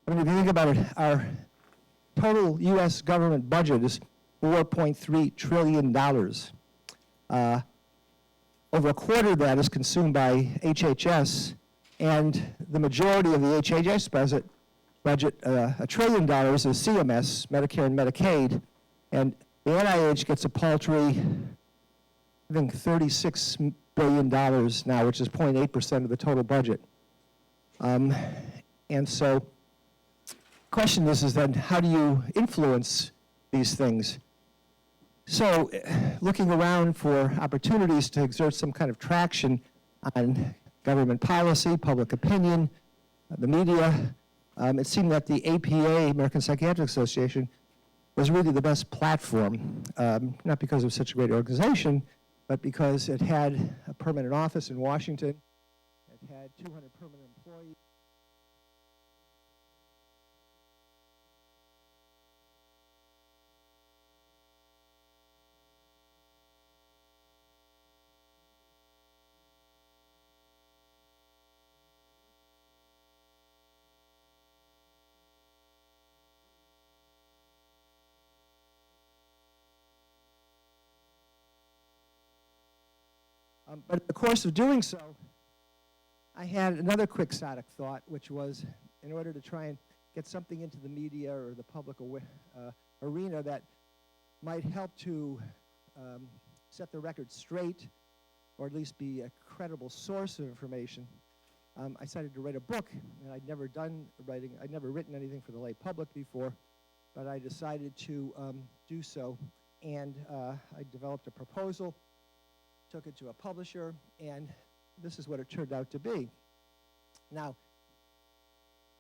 I mean, if you think about it, our total U.S. government budget is $4.3 trillion. Over a quarter of that is consumed by HHS, and the majority of the HHS budget, $1 trillion, is CMS, Medicare and Medicaid, and the NIH gets a paltry, I think, $36 billion now, which is 0.8% of the total budget. And so the question is then, how do you influence these things? So looking around for opportunities to exert some kind of traction on government policy, public opinion, the media, it seemed that the APA, American Psychiatric Association, was really the best platform, not because it was such a great organization, but because it had a permanent office in Washington, it had 200 permanent employees. But in the course of doing so, I had another quixotic thought, which was in order to try and get something into the media or the public arena that might help to set the record straight, or at least be a credible source of information, I decided to write a book. And I'd never done writing, I'd never written anything for the lay public before, but I decided to do so. And I developed a proposal, took it to a publisher, and this is what it turned out to be. Now,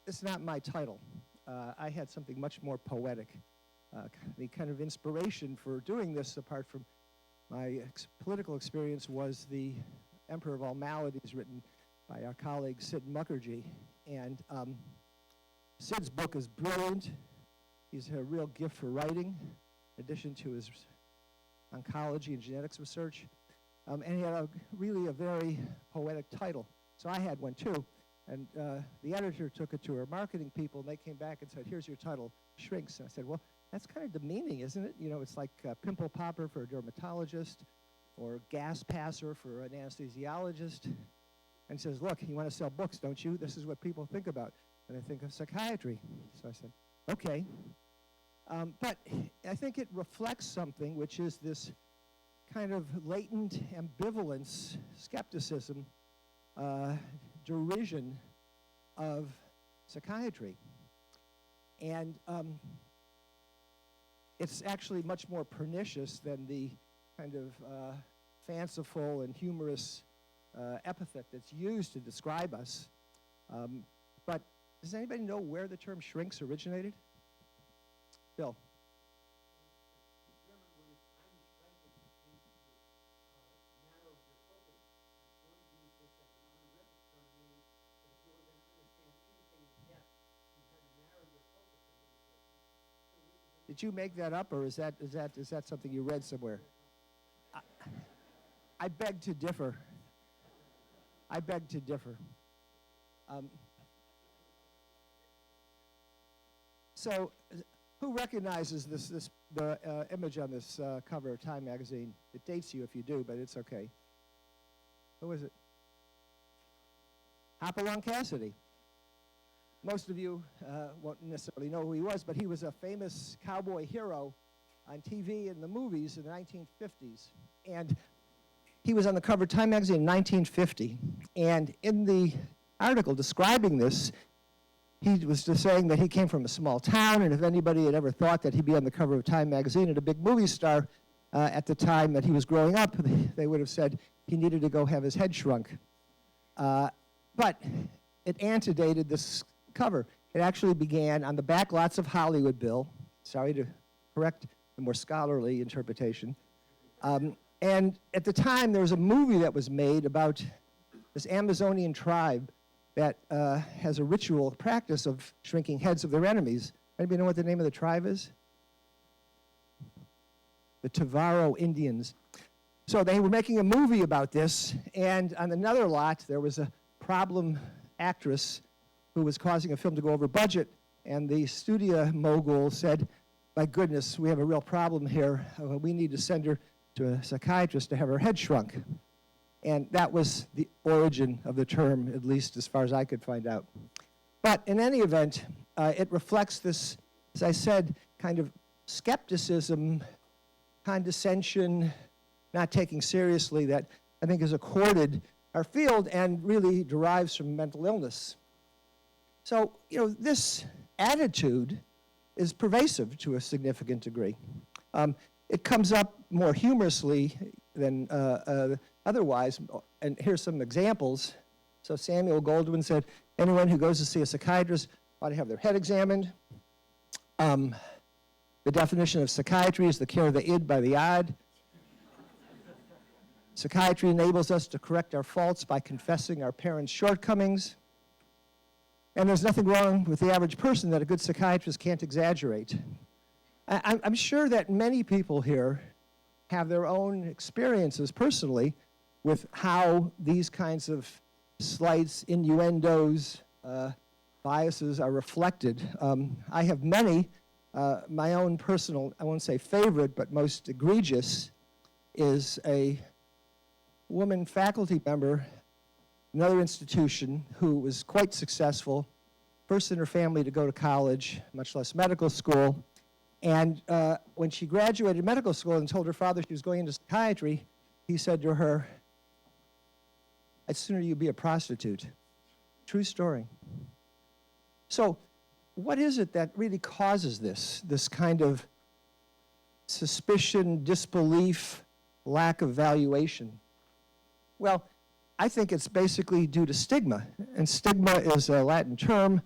it's not my title. I had something much more poetic. The kind of inspiration for doing this, apart from my political experience, was the Emperor of All Maladies, written by our colleague Sid Mukherjee. And Sid's book is brilliant. He's a real gift for writing, in addition to his oncology and genetics research. And he had really a very poetic title. So I had one too. And the editor took it to her marketing people, and they came back and said, here's your title, Shrinks. And I said, well, that's kind of demeaning, isn't it? You know, it's like pimple popper for a dermatologist, or gas passer for an anesthesiologist. And he says, look, you want to sell books, don't you? This is what people think about. And I think of psychiatry. So I said, okay. But I think it reflects something, which is this kind of latent ambivalence, skepticism, derision of psychiatry. And it's actually much more pernicious than the kind of fanciful and humorous epithet that's used to describe us. But does anybody know where the term shrinks originated? Bill. Did you make that up, or is that something you read somewhere? I beg to differ. I beg to differ. So, who recognizes the image on this cover of Time magazine? It dates you if you do, but it's okay. Who is it? Hopalong Cassidy. Most of you won't necessarily know who he was, but he was a famous cowboy hero on TV and the movies in the 1950s. And he was on the cover of Time magazine in 1950. And in the article describing this, he was just saying that he came from a small town, and if anybody had ever thought that he'd be on the cover of Time magazine and a big movie star at the time that he was growing up, they would have said he needed to go have his head shrunk. But it antedated this cover. It actually began on the back lots of Hollywood, Bill. Sorry to correct the more scholarly interpretation. And at the time, there was a movie that was made about this Amazonian tribe that has a ritual practice of shrinking heads of their enemies. Anybody know what the name of the tribe is? The Tavaro Indians. So they were making a movie about this, and on another lot, there was a problem actress who was causing a film to go over budget, And the studio mogul said, my goodness, we have a real problem here. We need to send her to a psychiatrist to have her head shrunk. And that was the origin of the term, at least as far as I could find out. But in any event, it reflects this, as I said, kind of skepticism, condescension, not taking seriously, that I think has accorded our field and really derives from mental illness. So, this attitude is pervasive to a significant degree. It comes up more humorously than otherwise, and here's some examples. So Samuel Goldwyn said, anyone who goes to see a psychiatrist ought to have their head examined. The definition of psychiatry is the care of the id by the odd. Psychiatry enables us to correct our faults by confessing our parents' shortcomings. And there's nothing wrong with the average person that a good psychiatrist can't exaggerate. I'm sure that many people here have their own experiences personally with how these kinds of slights, innuendos, biases are reflected. I have many. My own personal, I won't say favorite, but most egregious is a woman faculty member, another institution, who was quite successful, first in her family to go to college, much less medical school. And when she graduated medical school and told her father she was going into psychiatry, he said to her, I'd sooner you be a prostitute. True story. So what is it that really causes this kind of suspicion, disbelief, lack of valuation? Well, I think it's basically due to stigma. And stigma is a Latin term.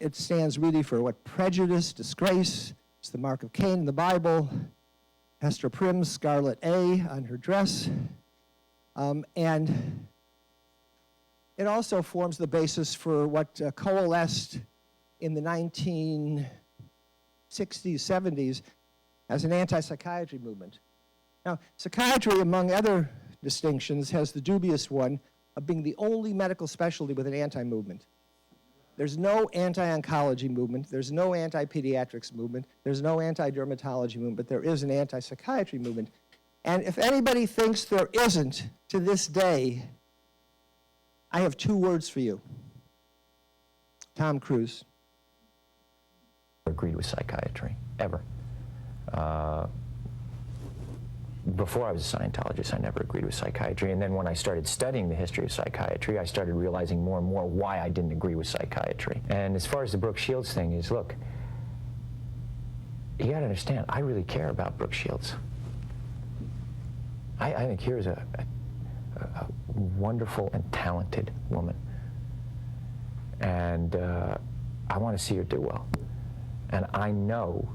It stands really for what? Prejudice, disgrace. It's the mark of Cain in the Bible. Hester Prym's scarlet A on her dress. And it also forms the basis for what coalesced in the 1960s, 70s as an anti-psychiatry movement. Now, psychiatry, among other distinctions, has the dubious one of being the only medical specialty with an anti-movement. There's no anti-oncology movement, there's no anti-pediatrics movement, there's no anti-dermatology movement, but there is an anti-psychiatry movement. And if anybody thinks there isn't to this day, I have two words for you. Tom Cruise. Agreed with psychiatry, ever. Before I was a Scientologist, I never agreed with psychiatry. And then when I started studying the history of psychiatry, I started realizing more and more why I didn't agree with psychiatry. And as far as the Brooke Shields thing is, look, you gotta understand, I really care about Brooke Shields. I think here's a wonderful and talented woman. And I want to see her do well. And I know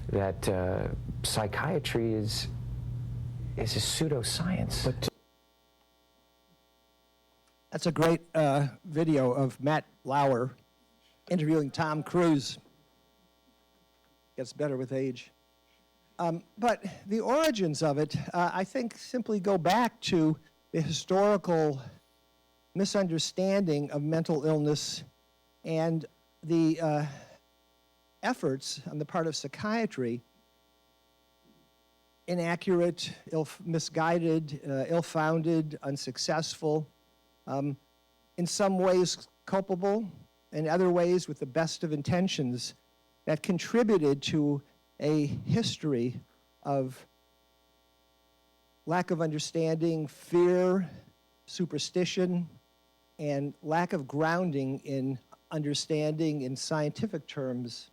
that psychiatry is a pseudoscience. That's a great video of Matt Lauer interviewing Tom Cruise. Gets better with age. But the origins of it, I think, simply go back to the historical misunderstanding of mental illness and the efforts on the part of psychiatry, inaccurate, misguided, ill-founded, unsuccessful, in some ways culpable, in other ways with the best of intentions, that contributed to a history of lack of understanding, fear, superstition, and lack of grounding in understanding in scientific terms.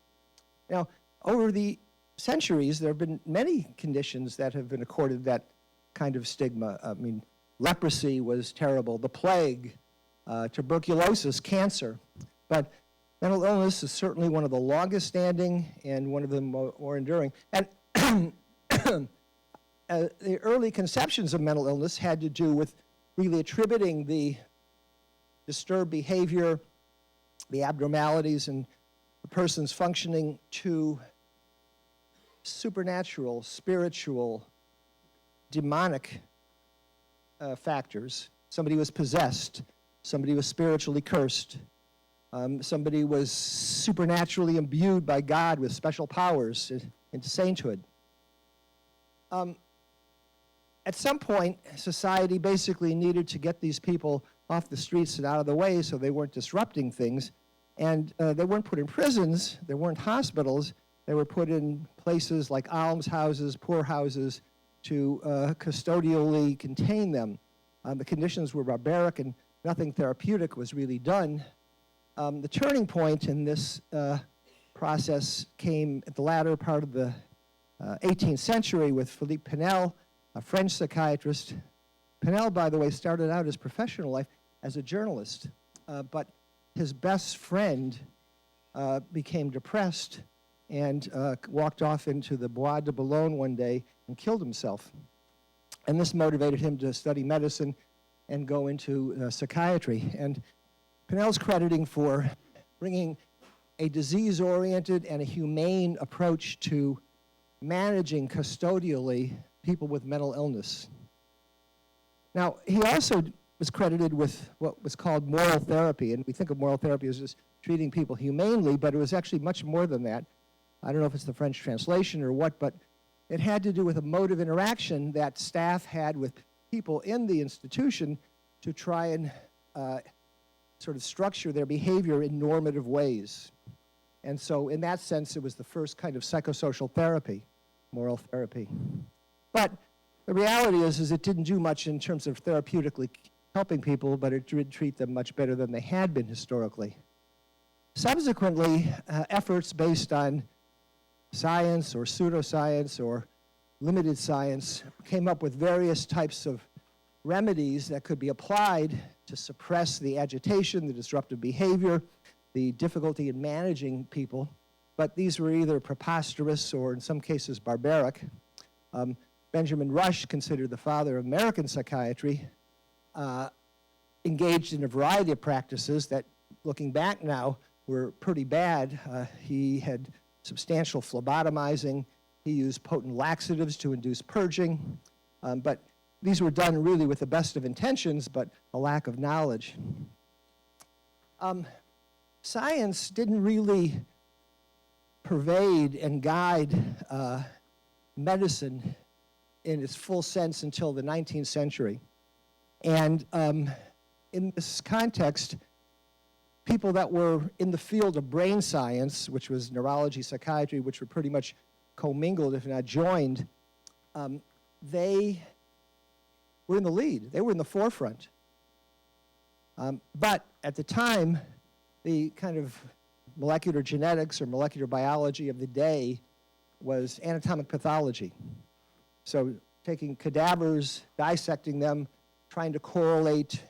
Now, over the centuries, there have been many conditions that have been accorded that kind of stigma. I mean, leprosy was terrible, the plague, tuberculosis, cancer. But mental illness is certainly one of the longest standing and one of the more enduring. And the early conceptions of mental illness had to do with really attributing the disturbed behavior, the abnormalities in the person's functioning to supernatural, spiritual, demonic factors. Somebody was possessed, somebody was spiritually cursed, Somebody was supernaturally imbued by God with special powers into sainthood. At some point, society basically needed to get these people off the streets and out of the way so they weren't disrupting things. And they weren't put in prisons, there weren't hospitals, they were put in places like almshouses, poorhouses, to custodially contain them. The conditions were barbaric and nothing therapeutic was really done. The turning point in this process came at the latter part of the 18th century with Philippe Pinel, a French psychiatrist. Pinel, by the way, started out his professional life as a journalist, but his best friend became depressed and walked off into the Bois de Boulogne one day and killed himself. And this motivated him to study medicine and go into psychiatry. And Pinel's crediting for bringing a disease-oriented and a humane approach to managing custodially people with mental illness. Now, he also was credited with what was called moral therapy, and we think of moral therapy as just treating people humanely, but it was actually much more than that. I don't know if it's the French translation or what, but it had to do with a mode of interaction that staff had with people in the institution to try and sort of structure their behavior in normative ways. And so in that sense, it was the first kind of psychosocial therapy, moral therapy. But the reality is it didn't do much in terms of therapeutically helping people, but it did treat them much better than they had been historically. Subsequently, efforts based on science or pseudoscience or limited science came up with various types of remedies that could be applied to suppress the agitation, the disruptive behavior, the difficulty in managing people. But these were either preposterous or in some cases barbaric. Benjamin Rush, considered the father of American psychiatry, engaged in a variety of practices that, looking back now, were pretty bad. He had substantial phlebotomizing. He used potent laxatives to induce purging. But these were done really with the best of intentions, but a lack of knowledge. Science didn't really pervade and guide medicine in its full sense until the 19th century. And in this context, people that were in the field of brain science, which was neurology, psychiatry, which were pretty much commingled, if not joined, they were in the lead. They were in the forefront. But at the time, the kind of molecular genetics or molecular biology of the day was anatomic pathology. So taking cadavers, dissecting them, trying to correlate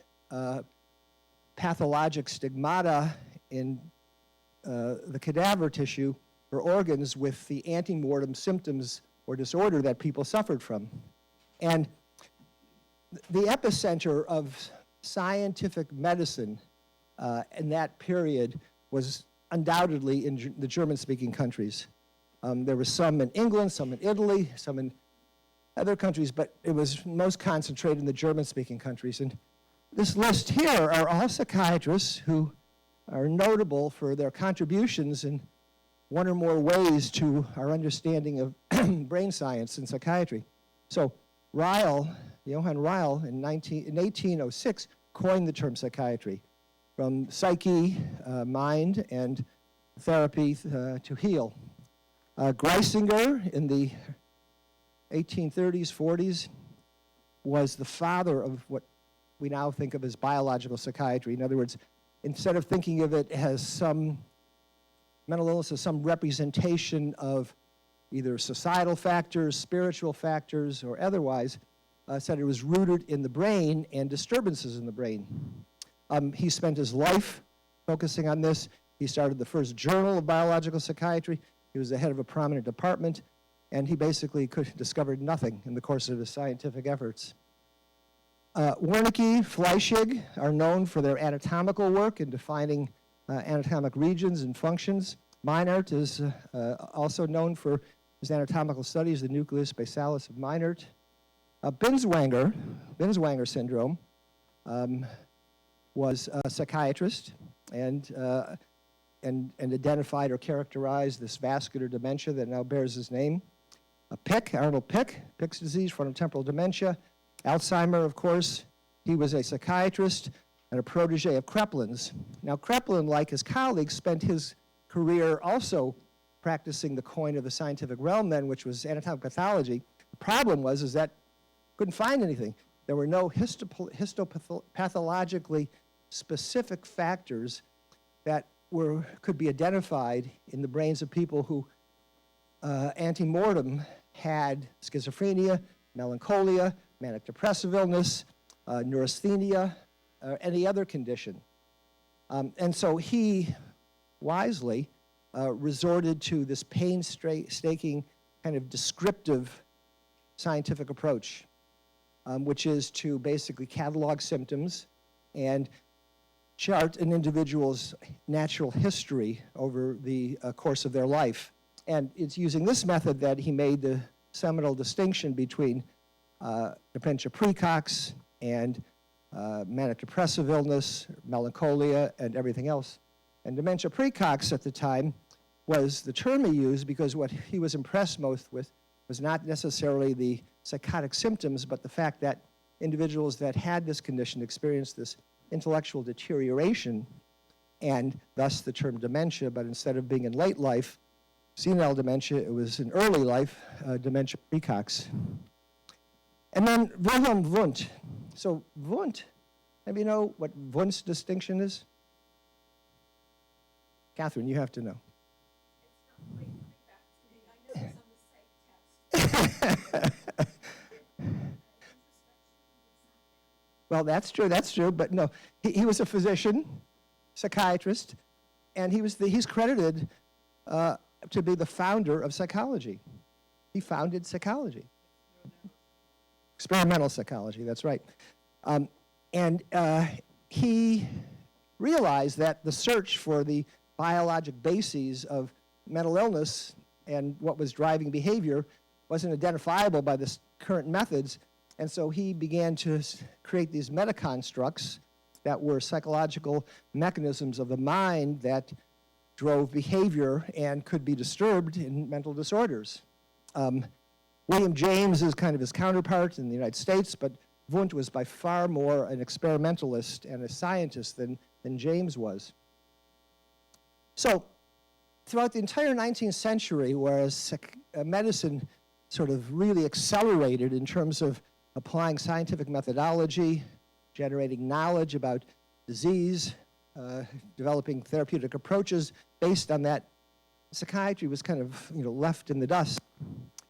pathologic stigmata in the cadaver tissue or organs with the antemortem symptoms or disorder that people suffered from. And the epicenter of scientific medicine in that period was undoubtedly in the German-speaking countries. There were some in England, some in Italy, some in other countries, but it was most concentrated in the German-speaking countries. And this list here are all psychiatrists who are notable for their contributions in one or more ways to our understanding of brain science and psychiatry. So Johann Ryle, in 1806, coined the term psychiatry, from psyche, mind, and therapy to heal. Greisinger, in the 1830s, 40s, was the father of what we now think of as biological psychiatry. In other words, instead of thinking of it as some mental illness as some representation of either societal factors, spiritual factors, or otherwise, said it was rooted in the brain and disturbances in the brain. He spent his life focusing on this. He started the first journal of biological psychiatry. He was the head of a prominent department, and he basically discovered nothing in the course of his scientific efforts. Wernicke, Fleischig are known for their anatomical work in defining anatomic regions and functions. Meinert is also known for his anatomical studies, the nucleus basalis of Meinert. Binswanger syndrome, was a psychiatrist, and identified or characterized this vascular dementia that now bears his name. Arnold Pick's disease, frontotemporal dementia. Alzheimer, of course. He was a psychiatrist and a protege of Kreplin's. Now, Kreplin, like his colleagues, spent his career also practicing the coin of the scientific realm then, which was anatomic pathology. The problem was that couldn't find anything. There were no histopathologically specific factors that could be identified in the brains of people who ante-mortem had schizophrenia, melancholia, manic depressive illness, neurasthenia, or any other condition. And so he wisely resorted to this painstaking kind of descriptive scientific approach, which is to basically catalog symptoms and chart an individual's natural history over the course of their life. And it's using this method that he made the seminal distinction between dementia praecox and manic depressive illness, melancholia, and everything else. And dementia praecox at the time was the term he used because what he was impressed most with was not necessarily the psychotic symptoms, but the fact that individuals that had this condition experienced this intellectual deterioration, and thus the term dementia, but instead of being in late life, senile dementia, it was in early life, dementia praecox. And then Wilhelm Wundt. So Wundt, maybe you know what Wundt's distinction is? Catherine, you have to know. It's not quite coming back to me. I know it's on the psych test. Well, that's true, but no. He was a physician, psychiatrist, and he's credited to be the founder of psychology. He founded psychology. Experimental psychology, that's right. And he realized that the search for the biologic bases of mental illness and what was driving behavior wasn't identifiable by the current methods, and so he began to create these metaconstructs that were psychological mechanisms of the mind that drove behavior and could be disturbed in mental disorders. William James is kind of his counterpart in the United States, but Wundt was by far more an experimentalist and a scientist than James was. So throughout the entire 19th century, whereas medicine sort of really accelerated in terms of applying scientific methodology, generating knowledge about disease, developing therapeutic approaches based on that, psychiatry was kind of left in the dust.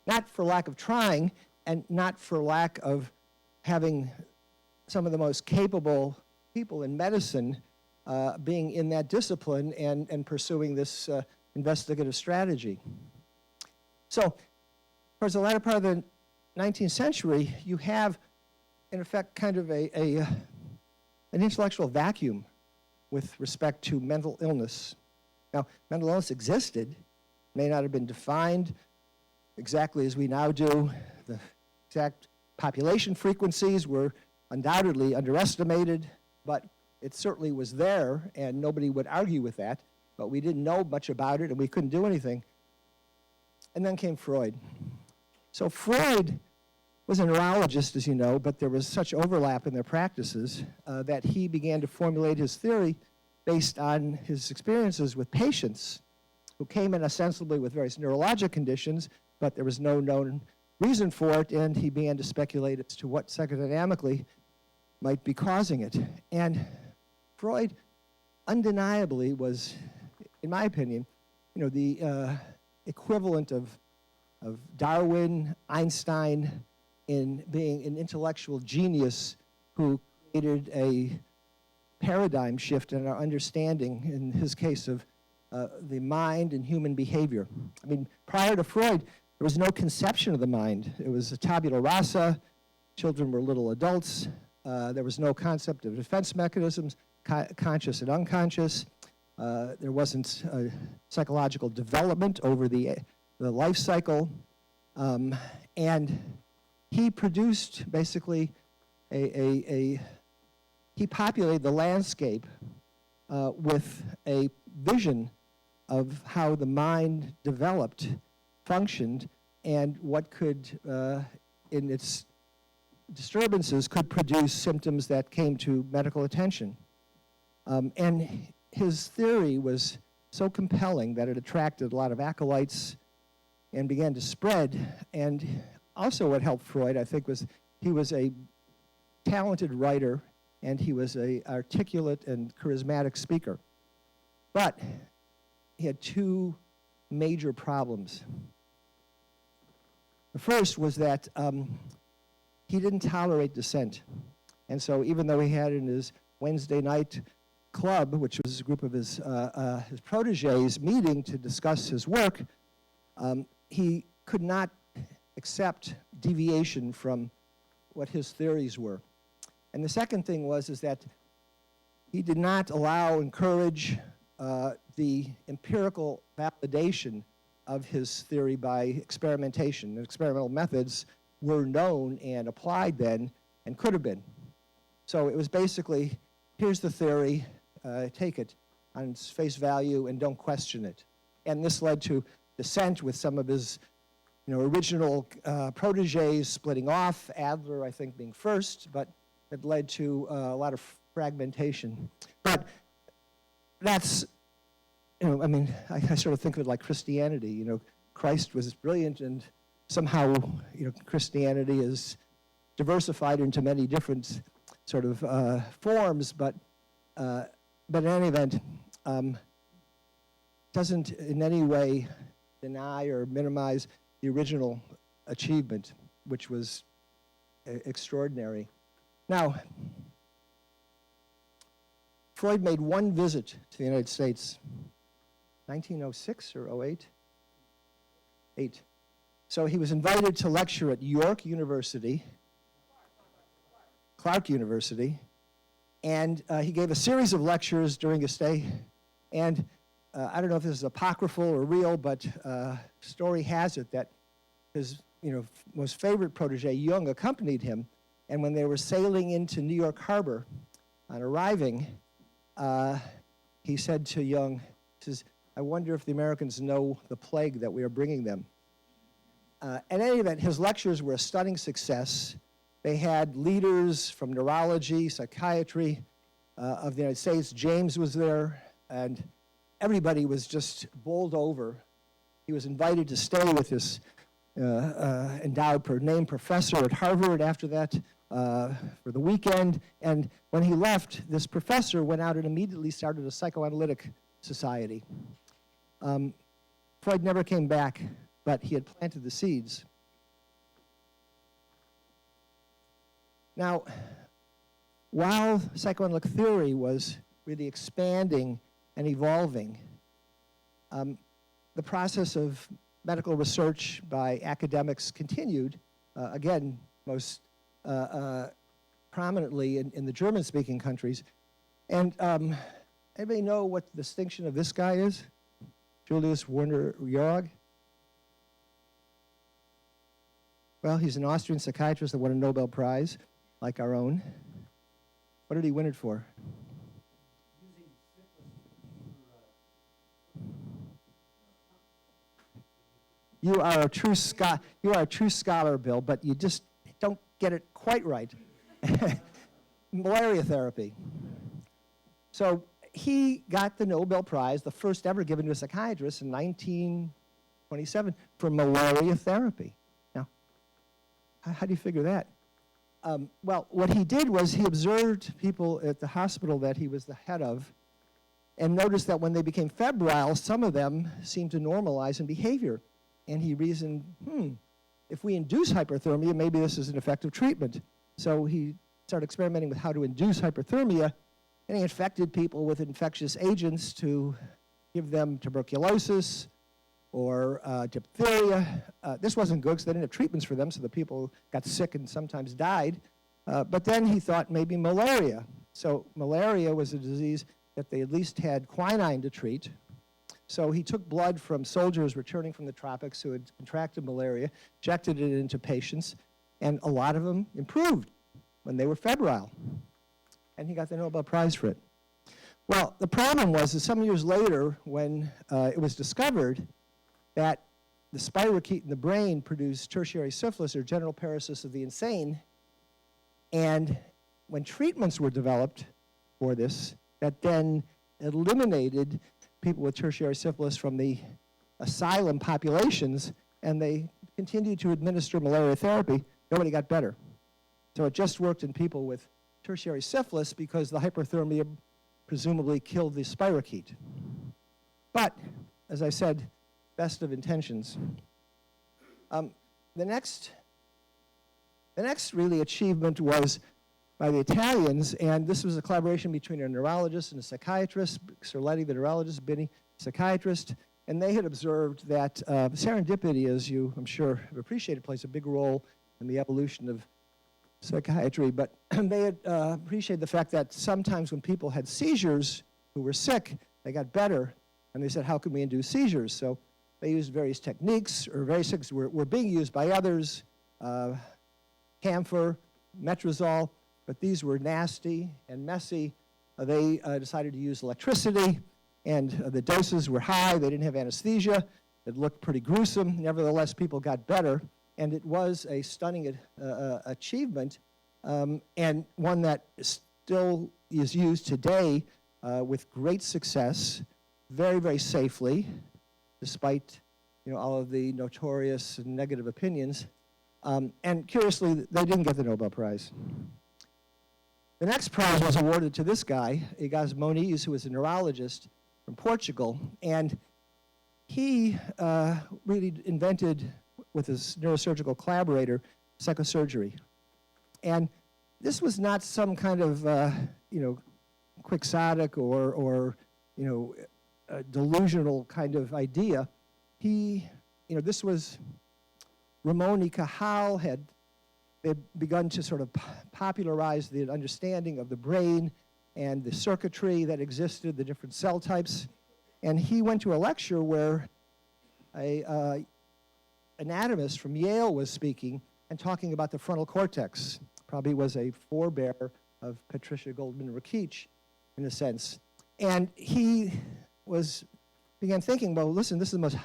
Not for lack of trying, and not for lack of having some of the most capable people in medicine being in that discipline and pursuing this investigative strategy. So, towards the latter part of the 19th century, you have, in effect, kind of an intellectual vacuum with respect to mental illness. Now, mental illness existed, may not have been defined exactly as we now do. The exact population frequencies were undoubtedly underestimated, but it certainly was there, and nobody would argue with that. But we didn't know much about it, and we couldn't do anything. And then came Freud. So Freud was a neurologist, as you know, but there was such overlap in their practices that he began to formulate his theory based on his experiences with patients who came in ostensibly with various neurologic conditions, but there was no known reason for it, and he began to speculate as to what psychodynamically might be causing it. And Freud undeniably was, in my opinion, the equivalent of Darwin, Einstein, in being an intellectual genius who created a paradigm shift in our understanding, in his case, of the mind and human behavior. I mean, prior to Freud, there was no conception of the mind. It was a tabula rasa. Children were little adults. There was no concept of defense mechanisms, conscious and unconscious. There wasn't psychological development over the life cycle. And he produced basically he populated the landscape with a vision of how the mind developed, functioned, and what could, in its disturbances, could produce symptoms that came to medical attention. And his theory was so compelling that it attracted a lot of acolytes and began to spread. And also what helped Freud, I think, was he was a talented writer and he was an articulate and charismatic speaker. But he had two major problems. The first was that he didn't tolerate dissent. And so even though he had in his Wednesday night club, which was a group of his protégés meeting to discuss his work, he could not accept deviation from what his theories were. And the second thing was that he did not encourage the empirical validation of his theory by experimentation. And experimental methods were known and applied then and could have been. So it was basically, here's the theory, take it on its face value and don't question it. And this led to dissent with some of his original protégés splitting off, Adler, I think, being first, but it led to a lot of fragmentation. But that's, I sort of think of it like Christianity. Christ was brilliant, and somehow, Christianity is diversified into many different sort of forms, but in any event, doesn't in any way deny or minimize the original achievement, which was extraordinary. Now, Freud made one visit to the United States, 1906 or 08? 8. So he was invited to lecture at York University, Clark University, and he gave a series of lectures during his stay. And I don't know if this is apocryphal or real, but story has it that his most favorite protege, Jung, accompanied him. And when they were sailing into New York Harbor, on arriving, he said to Jung, I wonder if the Americans know the plague that we are bringing them. In any event, his lectures were a stunning success. They had leaders from neurology, psychiatry of the United States. James was there, and everybody was just bowled over. He was invited to stay with this endowed named professor at Harvard after that for the weekend. And when he left, this professor went out and immediately started a psychoanalytic society. Freud never came back, but he had planted the seeds. Now, while psychoanalytic theory was really expanding and evolving, the process of medical research by academics continued, again, most prominently in the German-speaking countries. And anybody know what the distinction of this guy is? Julius Werner Jauregg? Well, he's an Austrian psychiatrist that won a Nobel Prize, like our own. What did he win it for? You are a true scholar, Bill, but you just don't get it quite right. Malaria therapy. So he got the Nobel Prize, the first ever given to a psychiatrist, in 1927 for malaria therapy. Now, how do you figure that? Well, what he did was he observed people at the hospital that he was the head of and noticed that when they became febrile, some of them seemed to normalize in behavior. And he reasoned, if we induce hyperthermia, maybe this is an effective treatment. So he started experimenting with how to induce hyperthermia, and he infected people with infectious agents to give them tuberculosis or diphtheria. This wasn't good because they didn't have treatments for them, so the people got sick and sometimes died. But then he thought maybe malaria. So malaria was a disease that they at least had quinine to treat. So he took blood from soldiers returning from the tropics who had contracted malaria, injected it into patients, and a lot of them improved when they were febrile. And he got the Nobel Prize for it. Well, the problem was that some years later, when it was discovered that the spirochete in the brain produced tertiary syphilis, or general paresis of the insane, and when treatments were developed for this, that then eliminated people with tertiary syphilis from the asylum populations, and they continued to administer malaria therapy, nobody got better. So it just worked in people with tertiary syphilis because the hyperthermia presumably killed the spirochete. But, as I said, best of intentions. The next really achievement was by the Italians, and this was a collaboration between a neurologist and a psychiatrist, Serletti, the neurologist, Bini, psychiatrist, and they had observed that serendipity, as you, I'm sure, have appreciated, plays a big role in the evolution of psychiatry, but they had appreciated the fact that sometimes when people had seizures who were sick, they got better, and they said, how can we induce seizures? So they used various techniques, or various techniques were being used by others, camphor, metrazole, but these were nasty and messy. They decided to use electricity, and the doses were high. They didn't have anesthesia. It looked pretty gruesome. Nevertheless, people got better, and it was a stunning achievement, and one that still is used today with great success, very, very safely, despite all of the notorious and negative opinions. And curiously, they didn't get the Nobel Prize. The next prize was awarded to this guy, Igaz Moniz, who was a neurologist from Portugal, and he really invented, with his neurosurgical collaborator, psychosurgery. And this was not some kind of, quixotic or delusional kind of idea. This was Ramon y Cajal had begun to sort of popularize the understanding of the brain and the circuitry that existed, the different cell types. And he went to a lecture where an anatomist from Yale was speaking and talking about the frontal cortex. Probably was a forebear of Patricia Goldman-Rakich, in a sense. And he began thinking, well, listen, this is the most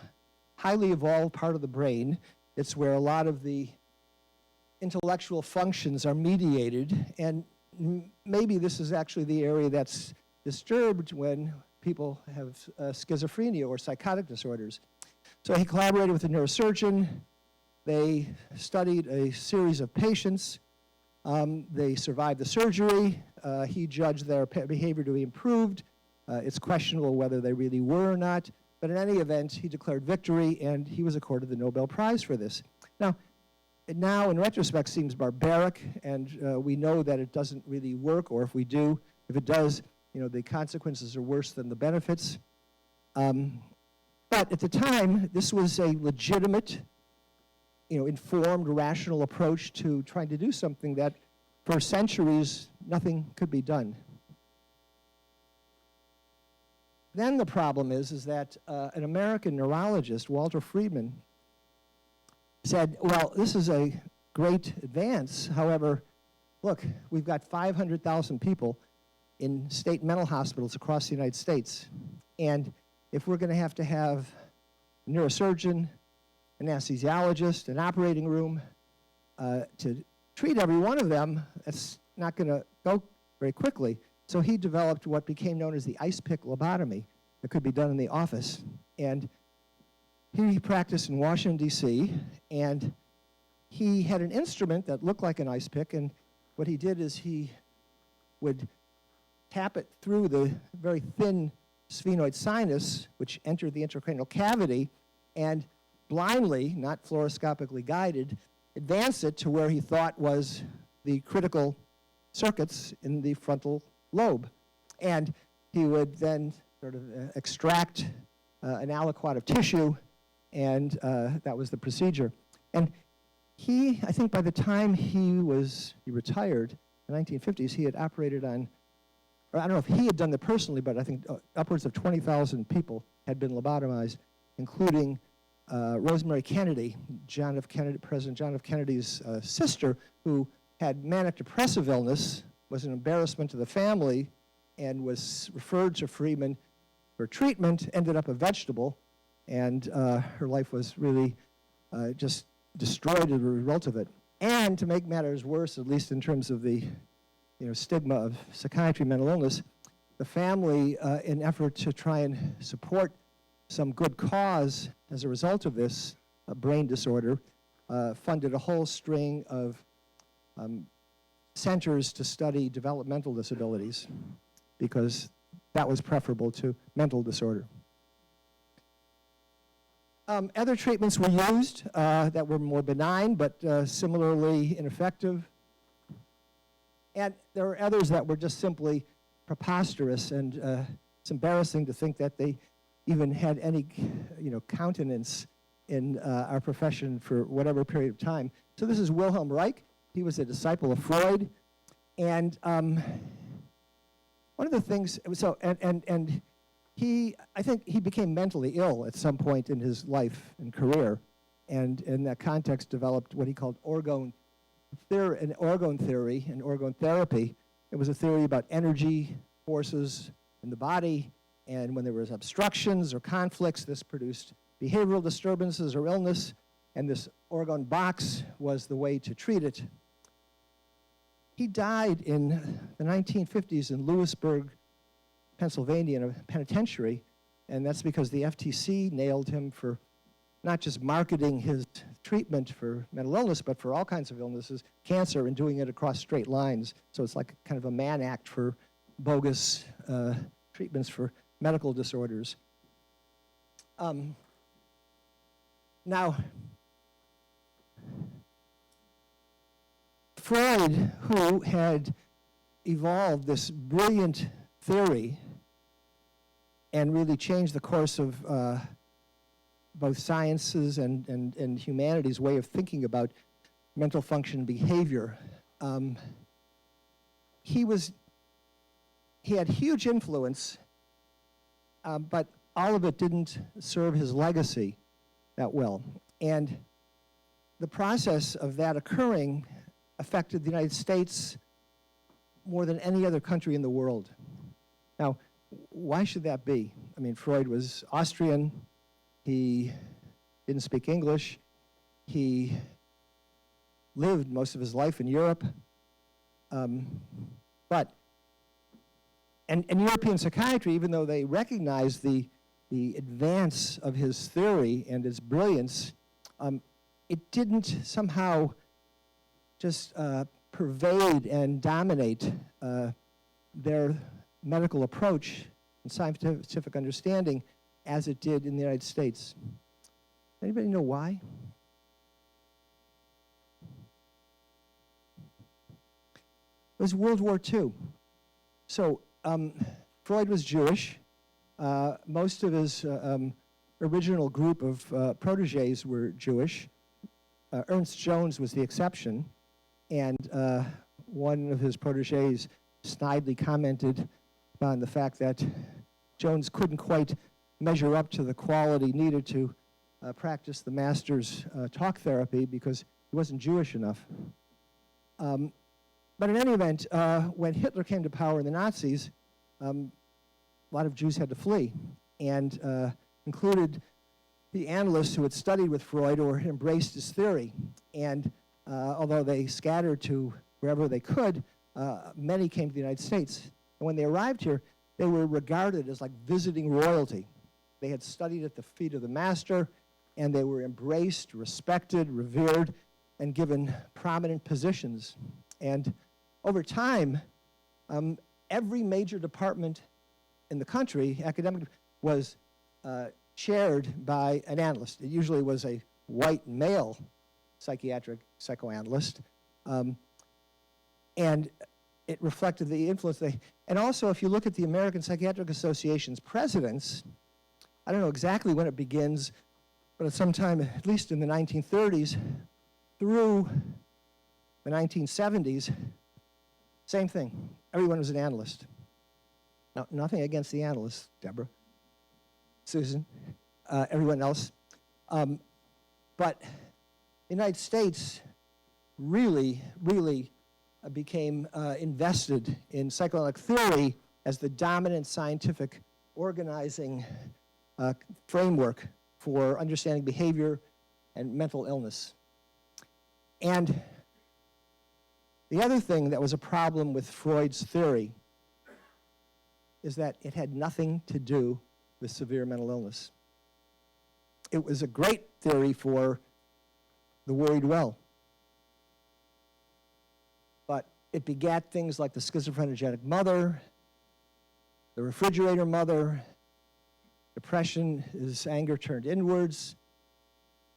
highly evolved part of the brain. It's where a lot of the intellectual functions are mediated, and maybe this is actually the area that's disturbed when people have schizophrenia or psychotic disorders. So he collaborated with a neurosurgeon. They studied a series of patients. They survived the surgery. He judged their behavior to be improved. It's questionable whether they really were or not. But in any event, he declared victory, and he was accorded the Nobel Prize for this. Now, it now, in retrospect, seems barbaric, and we know that it doesn't really work, or if it does, the consequences are worse than the benefits. But at the time, this was a legitimate, informed, rational approach to trying to do something that, for centuries, nothing could be done. Then the problem is that an American neurologist, Walter Friedman, said, well, this is a great advance. However, look, we've got 500,000 people in state mental hospitals across the United States. And if we're going to have a neurosurgeon, an anesthesiologist, an operating room to treat every one of them, that's not going to go very quickly. So he developed what became known as the ice pick lobotomy that could be done in the office. And he practiced in Washington, D.C., and he had an instrument that looked like an ice pick, and what he did is he would tap it through the very thin sphenoid sinus, which entered the intracranial cavity, and blindly, not fluoroscopically guided, advance it to where he thought was the critical circuits in the frontal lobe. And he would then sort of extract an aliquot of tissue, and that was the procedure. And I think by the time he retired in the 1950s, he had operated on, or I don't know if he had done it personally, but I think upwards of 20,000 people had been lobotomized, including Rosemary Kennedy, President John F. Kennedy's sister, who had manic depressive illness, was an embarrassment to the family, and was referred to Freeman for treatment, ended up a vegetable, and her life was really just destroyed as a result of it. And to make matters worse, at least in terms of the stigma of psychiatry, mental illness, the family, in effort to try and support some good cause as a result of this brain disorder, funded a whole string of centers to study developmental disabilities, because that was preferable to mental disorder. Other treatments were used that were more benign, but similarly ineffective. And there were others that were just simply preposterous, and it's embarrassing to think that they even had any, countenance in our profession for whatever period of time. So this is Wilhelm Reich. He was a disciple of Freud, and one of the things. So and he, I think, he became mentally ill at some point in his life and career, and in that context developed what he called orgone theory and orgone therapy. It was a theory about energy forces in the body, and when there was obstructions or conflicts, this produced behavioral disturbances or illness, and this orgone box was the way to treat it. He died in the 1950s in Lewisburg, Pennsylvania, in a penitentiary, and that's because the FTC nailed him for not just marketing his treatment for mental illness, but for all kinds of illnesses, cancer, and doing it across straight lines. So it's like kind of a Mann Act for bogus treatments for medical disorders. Now, Freud, who had evolved this brilliant theory and really changed the course of both sciences and humanity's way of thinking about mental function and behavior, he had huge influence, but all of it didn't serve his legacy that well. And the process of that occurring affected the United States more than any other country in the world. Now, why should that be? I mean, Freud was Austrian. He didn't speak English. He lived most of his life in Europe. But European psychiatry, even though they recognized the advance of his theory and his brilliance, it didn't somehow just pervade and dominate their medical approach and scientific understanding as it did in the United States. Anybody know why? It was World War II. So Freud was Jewish. Most of his original group of proteges were Jewish. Ernst Jones was the exception. And one of his proteges snidely commented on the fact that Jones couldn't quite measure up to the quality needed to practice the master's talk therapy because he wasn't Jewish enough. But in any event, when Hitler came to power and the Nazis, a lot of Jews had to flee, and included the analysts who had studied with Freud or embraced his theory. And although they scattered to wherever they could, many came to the United States. And when they arrived here, they were regarded as like visiting royalty. They had studied at the feet of the master, and they were embraced, respected, revered, and given prominent positions. And over time, every major department in the country, academic, was chaired by an analyst. It usually was a white male psychiatric psychoanalyst. And it reflected the influence. And also, if you look at the American Psychiatric Association's presidents, I don't know exactly when it begins, but at some time, at least in the 1930s, through the 1970s, same thing. Everyone was an analyst. Now, nothing against the analysts, Deborah, Susan, everyone else. But the United States really became invested in psychoanalytic theory as the dominant scientific organizing framework for understanding behavior and mental illness. And the other thing that was a problem with Freud's theory is that it had nothing to do with severe mental illness. It was a great theory for the worried well, but it begat things like the schizophrenic mother, the refrigerator mother, depression is anger turned inwards,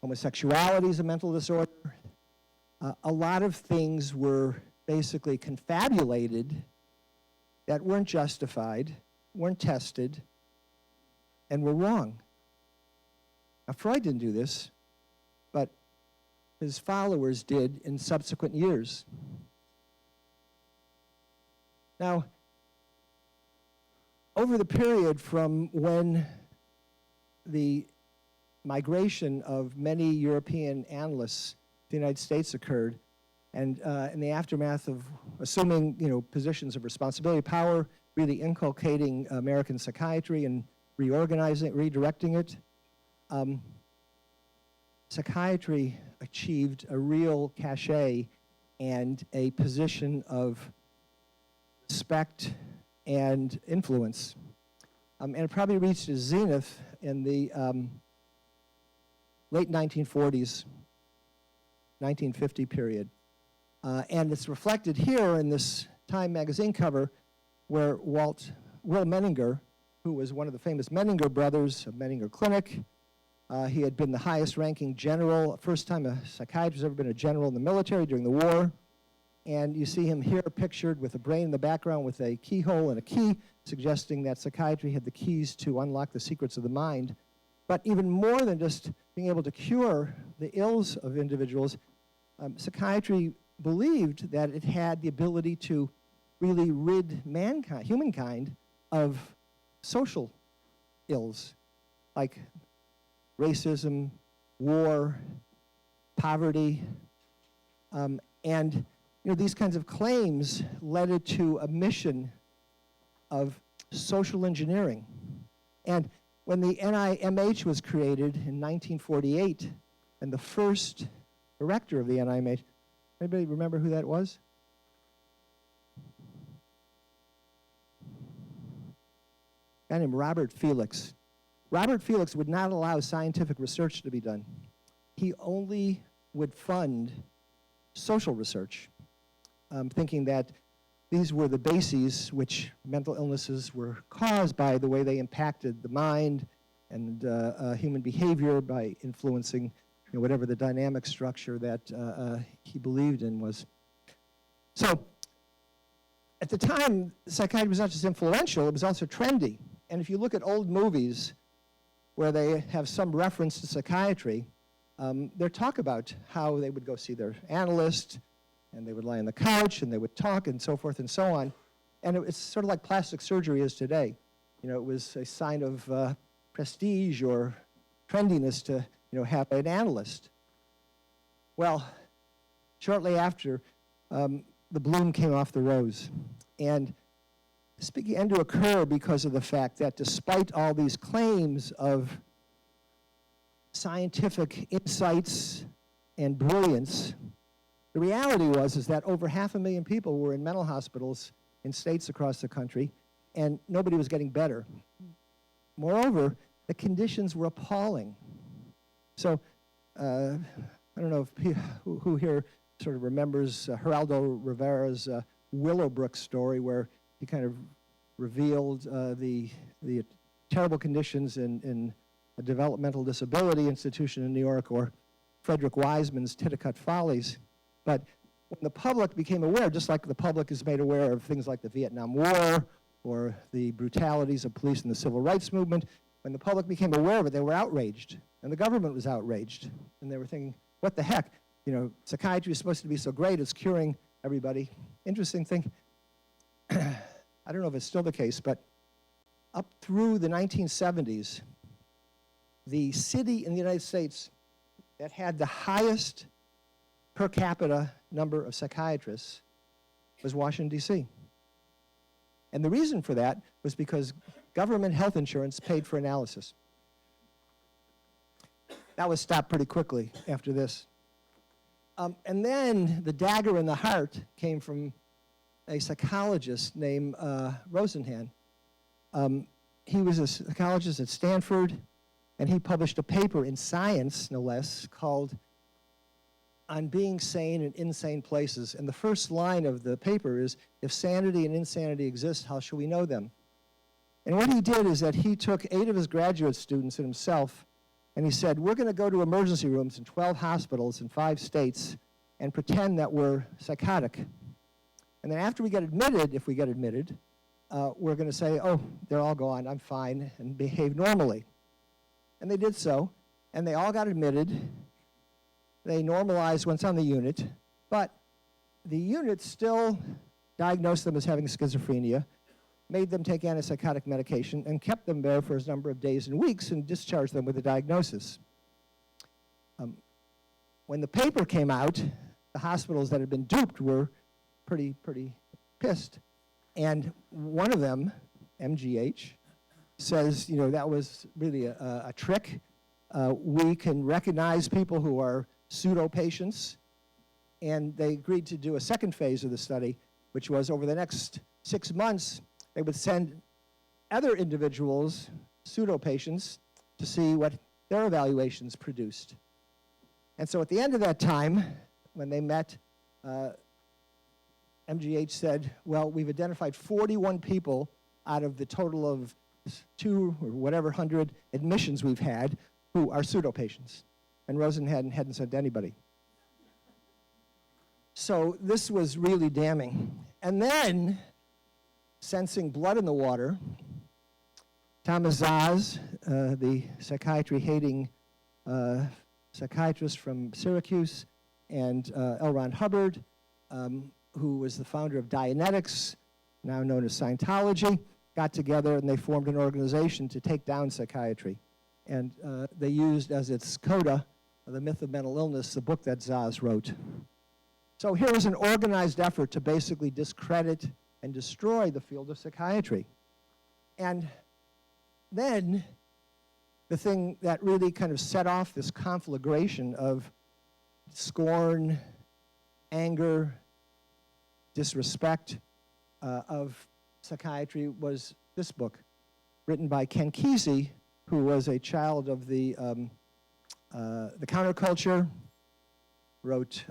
homosexuality is a mental disorder. A lot of things were basically confabulated that weren't justified, weren't tested, and were wrong. Now, Freud didn't do this, but his followers did in subsequent years. Now, over the period from when the migration of many European analysts to the United States occurred, and in the aftermath of assuming, positions of responsibility, power, really inculcating American psychiatry and reorganizing, redirecting it, psychiatry achieved a real cachet and a position of respect and influence. And it probably reached its zenith in the late 1940s, 1950 period. And it's reflected here in this Time magazine cover where Will Menninger, who was one of the famous Menninger brothers of Menninger Clinic, he had been the highest ranking general, first time a psychiatrist has ever been a general in the military during the war. And you see him here pictured with a brain in the background with a keyhole and a key, suggesting that psychiatry had the keys to unlock the secrets of the mind. But even more than just being able to cure the ills of individuals, psychiatry believed that it had the ability to really rid mankind, humankind, of social ills like racism, war, poverty, and these kinds of claims led it to a mission of social engineering. And when the NIMH was created in 1948, and the first director of the NIMH, anybody remember who that was? A guy named Robert Felix. Robert Felix would not allow scientific research to be done. He only would fund social research, thinking that these were the bases which mental illnesses were caused by the way they impacted the mind and human behavior by influencing whatever the dynamic structure that he believed in was. So at the time, psychiatry was not just influential, it was also trendy. And if you look at old movies where they have some reference to psychiatry, they talk about how they would go see their analyst, and they would lie on the couch, and they would talk, and so forth and so on. And it's sort of like plastic surgery is today. It was a sign of prestige or trendiness to have an analyst. Well, shortly after, the bloom came off the rose. And this began to occur because of the fact that despite all these claims of scientific insights and brilliance, the reality is that over 500,000 people were in mental hospitals in states across the country, and nobody was getting better. Moreover, the conditions were appalling. So, I don't know if who here sort of remembers Geraldo Rivera's Willowbrook story, where he kind of revealed the terrible conditions in a developmental disability institution in New York, or Frederick Wiseman's Titicut Follies. But when the public became aware, just like the public is made aware of things like the Vietnam War or the brutalities of police in the civil rights movement, when the public became aware of it, they were outraged, and the government was outraged. And they were thinking, what the heck? Psychiatry is supposed to be so great, it's curing everybody. Interesting thing, I don't know if it's still the case, but up through the 1970s, the city in the United States that had the highest per capita number of psychiatrists was Washington, D.C. And the reason for that was because government health insurance paid for analysis. That was stopped pretty quickly after this. And then the dagger in the heart came from a psychologist named Rosenhan. He was a psychologist at Stanford, and he published a paper in Science, no less, called On Being Sane in Insane Places. And the first line of the paper is, if sanity and insanity exist, how shall we know them? And what he did is that he took 8 of his graduate students and himself, and he said, we're going to go to emergency rooms in 12 hospitals in 5 states and pretend that we're psychotic. And then after we get admitted, if we get admitted, we're going to say, oh, they're all gone, I'm fine, and behave normally. And they did so, and they all got admitted. They normalized once on the unit, but the unit still diagnosed them as having schizophrenia, made them take antipsychotic medication, and kept them there for a number of days and weeks and discharged them with a diagnosis. When the paper came out, the hospitals that had been duped were pretty pissed. And one of them, MGH, says, you know, that was really a trick. We can recognize people who are pseudo-patients. And they agreed to do a second phase of the study, which was over the next 6 months, they would send other individuals, pseudo-patients, to see what their evaluations produced. And so at the end of that time, when they met, MGH said, well, we've identified 41 people out of the total of 2 or whatever 100 admissions we've had who are pseudo-patients. And Rosen hadn't said to anybody. So this was really damning. And then, sensing blood in the water, Thomas Szasz, the psychiatry-hating psychiatrist from Syracuse, and L. Ron Hubbard, who was the founder of Dianetics, now known as Scientology, got together and they formed an organization to take down psychiatry. And they used as its coda, The Myth of Mental Illness, the book that Szasz wrote. So here was an organized effort to basically discredit and destroy the field of psychiatry. And then the thing that really kind of set off this conflagration of scorn, anger, disrespect of psychiatry was this book, written by Ken Kesey, who was a child of the counterculture, wrote,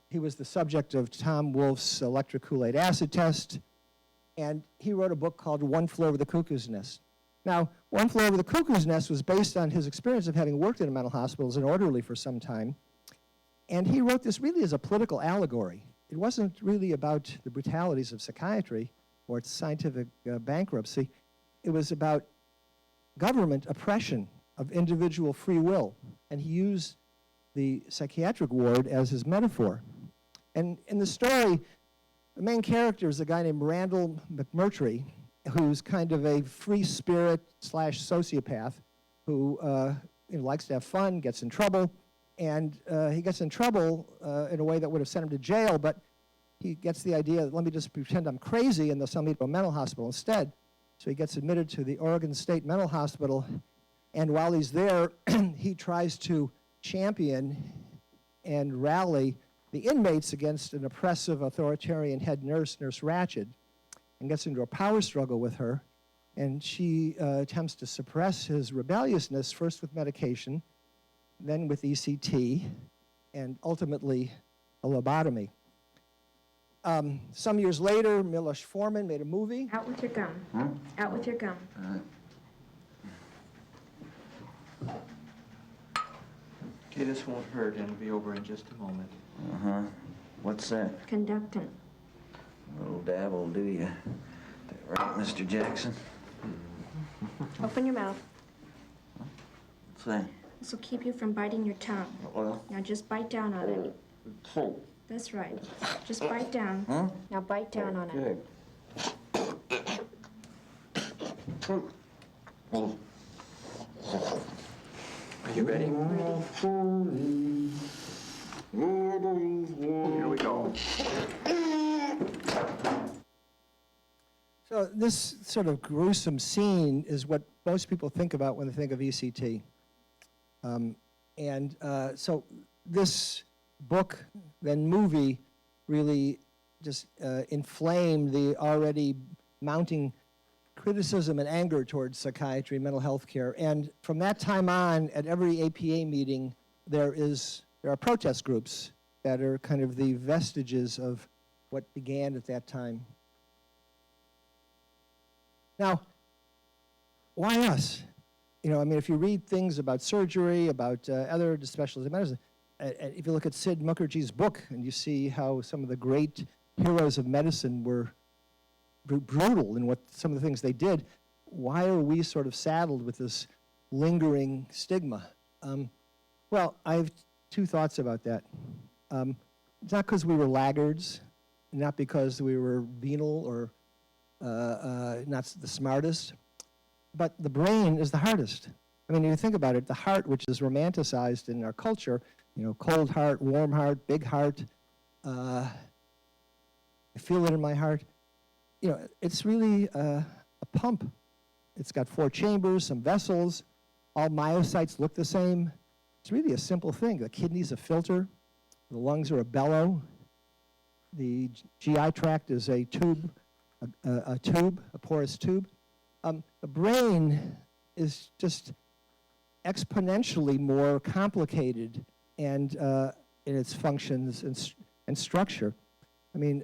he was the subject of Tom Wolfe's electric Kool-Aid acid test, and he wrote a book called One Flew Over the Cuckoo's Nest. Now, One Flew Over the Cuckoo's Nest was based on his experience of having worked in a mental hospital as an orderly for some time, and he wrote this really as a political allegory. It wasn't really about the brutalities of psychiatry or its scientific bankruptcy. It was about government oppression of individual free will, and he used the psychiatric ward as his metaphor. And in the story, the main character is a guy named Randall McMurtry, who's kind of a free spirit / sociopath who likes to have fun, gets in trouble, and he gets in trouble in a way that would have sent him to jail, but he gets the idea that let me just pretend I'm crazy and they'll send me to a mental hospital instead. So he gets admitted to the Oregon State Mental Hospital, and while he's there, he tries to champion and rally the inmates against an oppressive authoritarian head nurse, Nurse Ratched, and gets into a power struggle with her. And she attempts to suppress his rebelliousness, first with medication, then with ECT, and ultimately a lobotomy. Some years later, Miloš Forman made a movie. Out with your gum. Huh? Out with your gum. Okay, this won't hurt, and it'll be over in just a moment. Uh-huh. What's that? Conductant. A little dab will do you. That right, Mr. Jackson? Open your mouth. What's that? This will keep you from biting your tongue. Well, Now just bite down on it. That's right. Just bite down. huh? Now bite down on it. Good. Are you ready? Here we go. So this sort of gruesome scene is what most people think about when they think of ECT. So this book, then movie, really just inflamed the already mounting criticism and anger towards psychiatry, mental health care. And from that time on, at every APA meeting, there are protest groups that are kind of the vestiges of what began at that time. Now, why us? If you read things about surgery, about other specialties of medicine, if you look at Sid Mukherjee's book and you see how some of the great heroes of medicine were brutal in what some of the things they did, why are we sort of saddled with this lingering stigma? Well, I have two thoughts about that. It's not because we were laggards, not because we were venal or not the smartest, but the brain is the hardest. I mean, if you think about it, the heart, which is romanticized in our culture, cold heart, warm heart, big heart, I feel it in my heart. It's really a pump. It's got 4 chambers, some vessels, all myocytes look the same. It's really a simple thing. The kidney's a filter, the lungs are a bellow, the GI tract is a tube, a porous tube. The brain is just exponentially more complicated and in its functions and structure. I mean,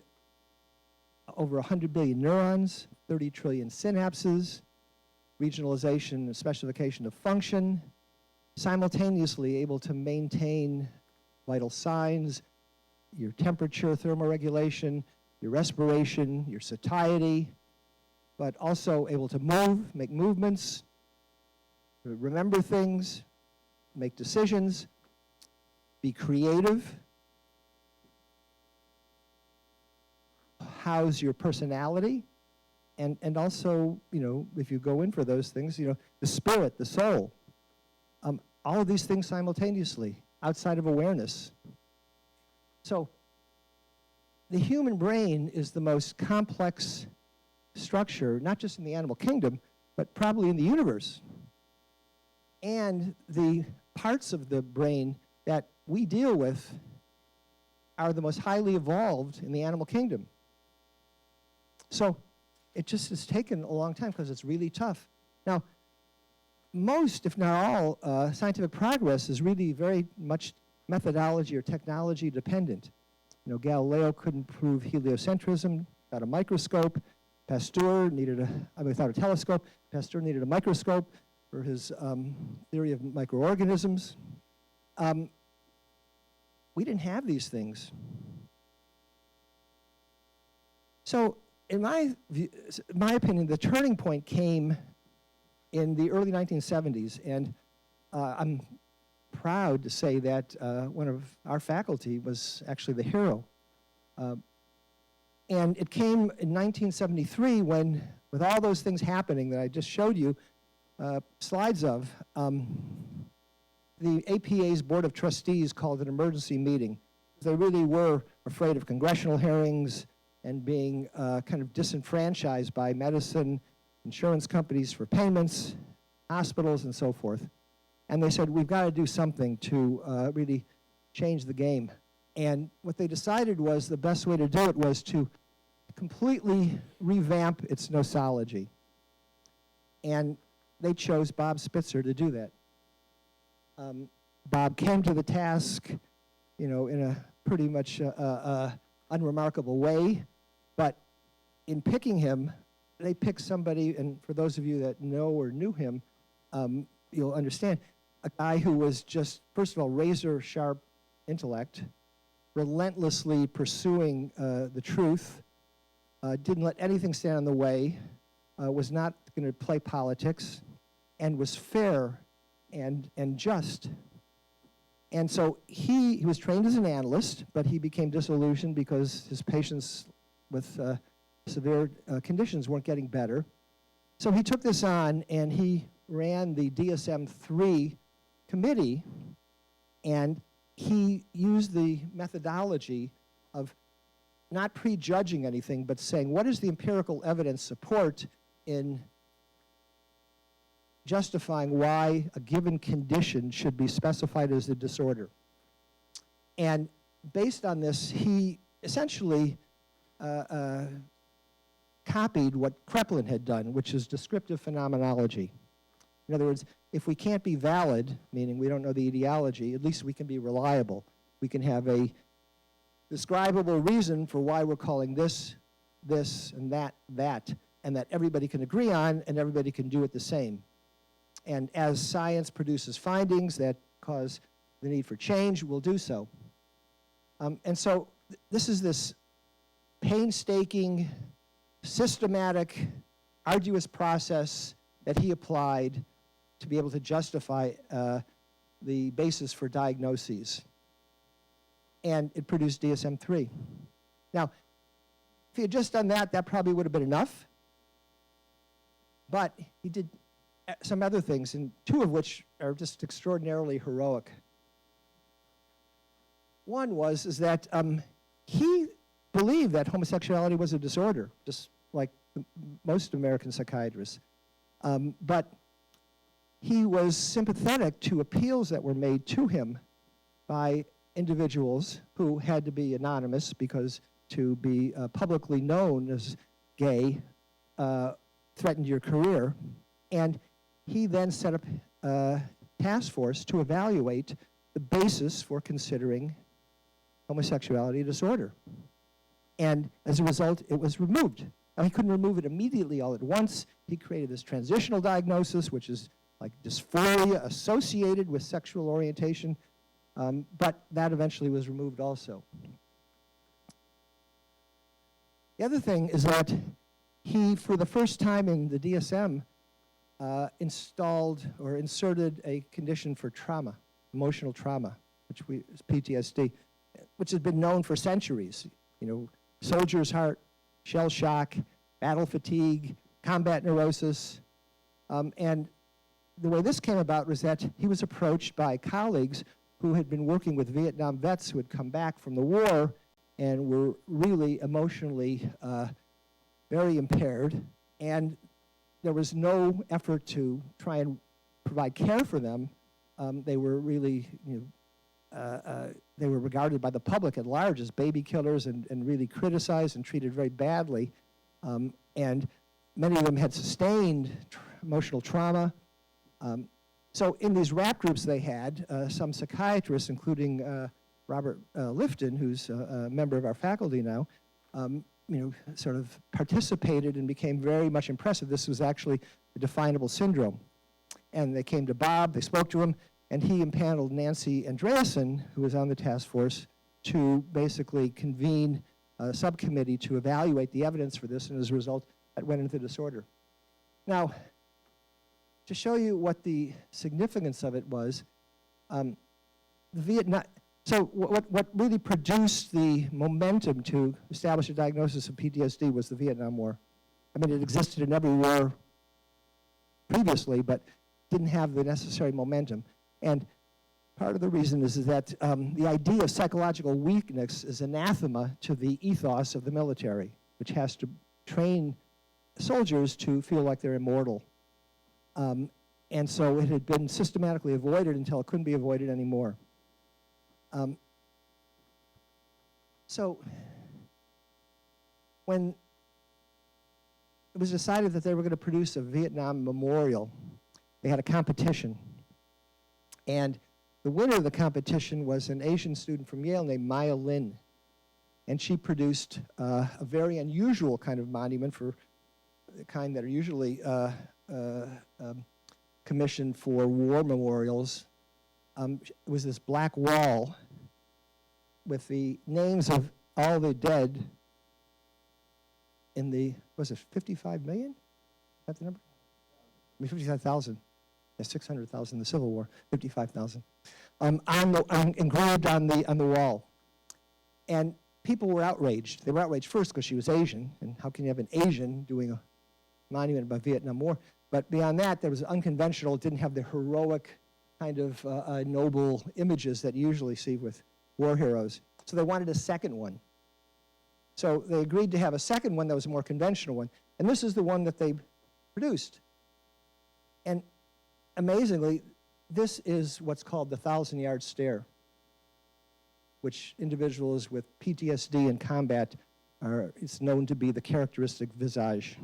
over 100 billion neurons, 30 trillion synapses, regionalization and specification of function, simultaneously able to maintain vital signs, your temperature, thermoregulation, your respiration, your satiety, but also able to move, make movements, remember things, make decisions, be creative, house your personality, and also, if you go in for those things, the spirit, the soul, all of these things simultaneously, outside of awareness. So the human brain is the most complex structure, not just in the animal kingdom, but probably in the universe. And the parts of the brain that we deal with are the most highly evolved in the animal kingdom. So it just has taken a long time because it's really tough. Now, most, if not all, scientific progress is really very much methodology or technology dependent. Galileo couldn't prove heliocentrism without a microscope. Pasteur needed without a telescope. Pasteur needed a microscope for his theory of microorganisms. We didn't have these things. So, in my opinion, the turning point came in the early 1970s, and I'm proud to say that one of our faculty was actually the hero. And it came in 1973 when, with all those things happening that I just showed you slides of, the APA's Board of Trustees called an emergency meeting. They really were afraid of congressional hearings and being kind of disenfranchised by medicine, insurance companies for payments, hospitals, and so forth. And they said, we've got to do something to really change the game. And what they decided was the best way to do it was to completely revamp its nosology. And they chose Bob Spitzer to do that. Bob came to the task, in a pretty much unremarkable way, but in picking him, they picked somebody, and for those of you that know or knew him, you'll understand, a guy who was just, first of all, razor-sharp intellect, relentlessly pursuing the truth, didn't let anything stand in the way, was not going to play politics, and was fair and just. And so he was trained as an analyst, but he became disillusioned because his patients with severe conditions weren't getting better. So he took this on, and he ran the DSM-3 committee, and he used the methodology of not prejudging anything, but saying, what is the empirical evidence support in justifying why a given condition should be specified as a disorder? And based on this, he essentially copied what Kraepelin had done, which is descriptive phenomenology. In other words, if we can't be valid, meaning we don't know the etiology, at least we can be reliable. We can have a describable reason for why we're calling this, and that, and that everybody can agree on and everybody can do it the same. And as science produces findings that cause the need for change, we'll do so. And so this is this painstaking, systematic, arduous process that he applied to be able to justify the basis for diagnoses. And it produced DSM-3. Now, if he had just done that, that probably would have been enough. But he did some other things, and two of which are just extraordinarily heroic. One is that he believed that homosexuality was a disorder, just like most American psychiatrists. But he was sympathetic to appeals that were made to him by individuals who had to be anonymous because to be publicly known as gay threatened your career. And he then set up a task force to evaluate the basis for considering homosexuality a disorder. And as a result, it was removed. Now, he couldn't remove it immediately all at once. He created this transitional diagnosis, which is like dysphoria associated with sexual orientation, but that eventually was removed also. The other thing is that he, for the first time in the DSM, installed or inserted a condition for trauma, emotional trauma, which is PTSD, which has been known for centuries. You know, soldier's heart, shell shock, battle fatigue, combat neurosis. And the way this came about was that he was approached by colleagues who had been working with Vietnam vets who had come back from the war and were really emotionally very impaired. And there was no effort to try and provide care for them. They were really, they were regarded by the public at large as baby killers and really criticized and treated very badly. And many of them had sustained emotional trauma. So in these rap groups they had, some psychiatrists, including Robert Lifton, who's a member of our faculty now, sort of participated and became very much impressive. This was actually a definable syndrome. And they came to Bob, they spoke to him, and he impaneled Nancy Andreasen, who was on the task force, to basically convene a subcommittee to evaluate the evidence for this, and as a result, that went into disorder. Now, to show you what the significance of it was, so what really produced the momentum to establish a diagnosis of PTSD was the Vietnam War. I mean, it existed in every war previously, but didn't have the necessary momentum. And part of the reason is that the idea of psychological weakness is anathema to the ethos of the military, which has to train soldiers to feel like they're immortal. And so it had been systematically avoided until it couldn't be avoided anymore. So when it was decided that they were going to produce a Vietnam memorial, they had a competition. And the winner of the competition was an Asian student from Yale named Maya Lin. And she produced a very unusual kind of monument, for the kind that are usually commissioned for war memorials. It was this black wall with the names of all the dead in the, was it 55 million? Is that the number? I mean, 55,000. Yeah, 600,000 in the Civil War, 55,000. Engraved on the wall. And people were outraged. They were outraged first because she was Asian, and how can you have an Asian doing a monument about Vietnam War? But beyond that, there was unconventional, it didn't have the heroic kind of noble images that you usually see with war heroes. So they wanted a second one. So they agreed to have a second one that was a more conventional one. And this is the one that they produced. And amazingly, this is what's called the 1,000-yard stare, which individuals with PTSD in combat it's known to be the characteristic visage.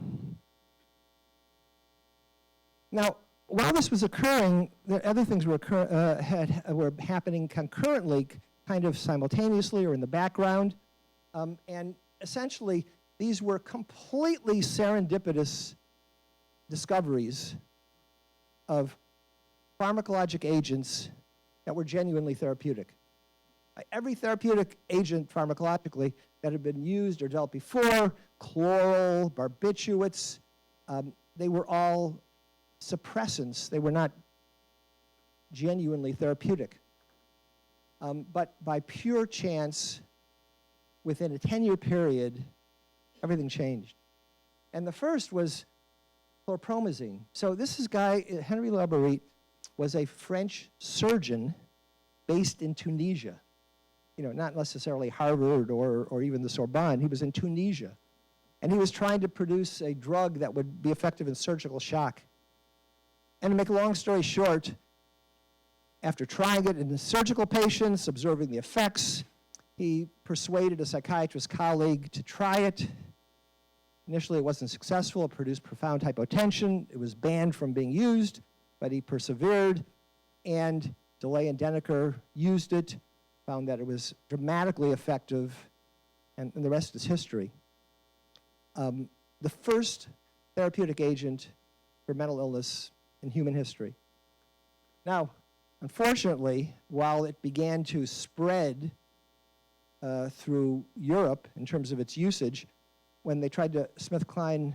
Now, while this was occurring, other things were happening concurrently, kind of simultaneously or in the background. And essentially, these were completely serendipitous discoveries of pharmacologic agents that were genuinely therapeutic. Every therapeutic agent pharmacologically that had been used or developed before, chloral, barbiturates, they were all suppressants. They were not genuinely therapeutic. But by pure chance, within a 10-year period, everything changed. And the first was chlorpromazine. So this is Henry Lieberman was a French surgeon based in Tunisia. You know, not necessarily Harvard or even the Sorbonne. He was in Tunisia. And he was trying to produce a drug that would be effective in surgical shock. And to make a long story short, after trying it in surgical patients, observing the effects, he persuaded a psychiatrist colleague to try it. Initially, it wasn't successful. It produced profound hypotension. It was banned from being used, but he persevered. And DeLay and Denneker used it, found that it was dramatically effective, and the rest is history. The first therapeutic agent for mental illness in human history. Now, unfortunately, while it began to spread through Europe in terms of its usage, when they tried to, SmithKline,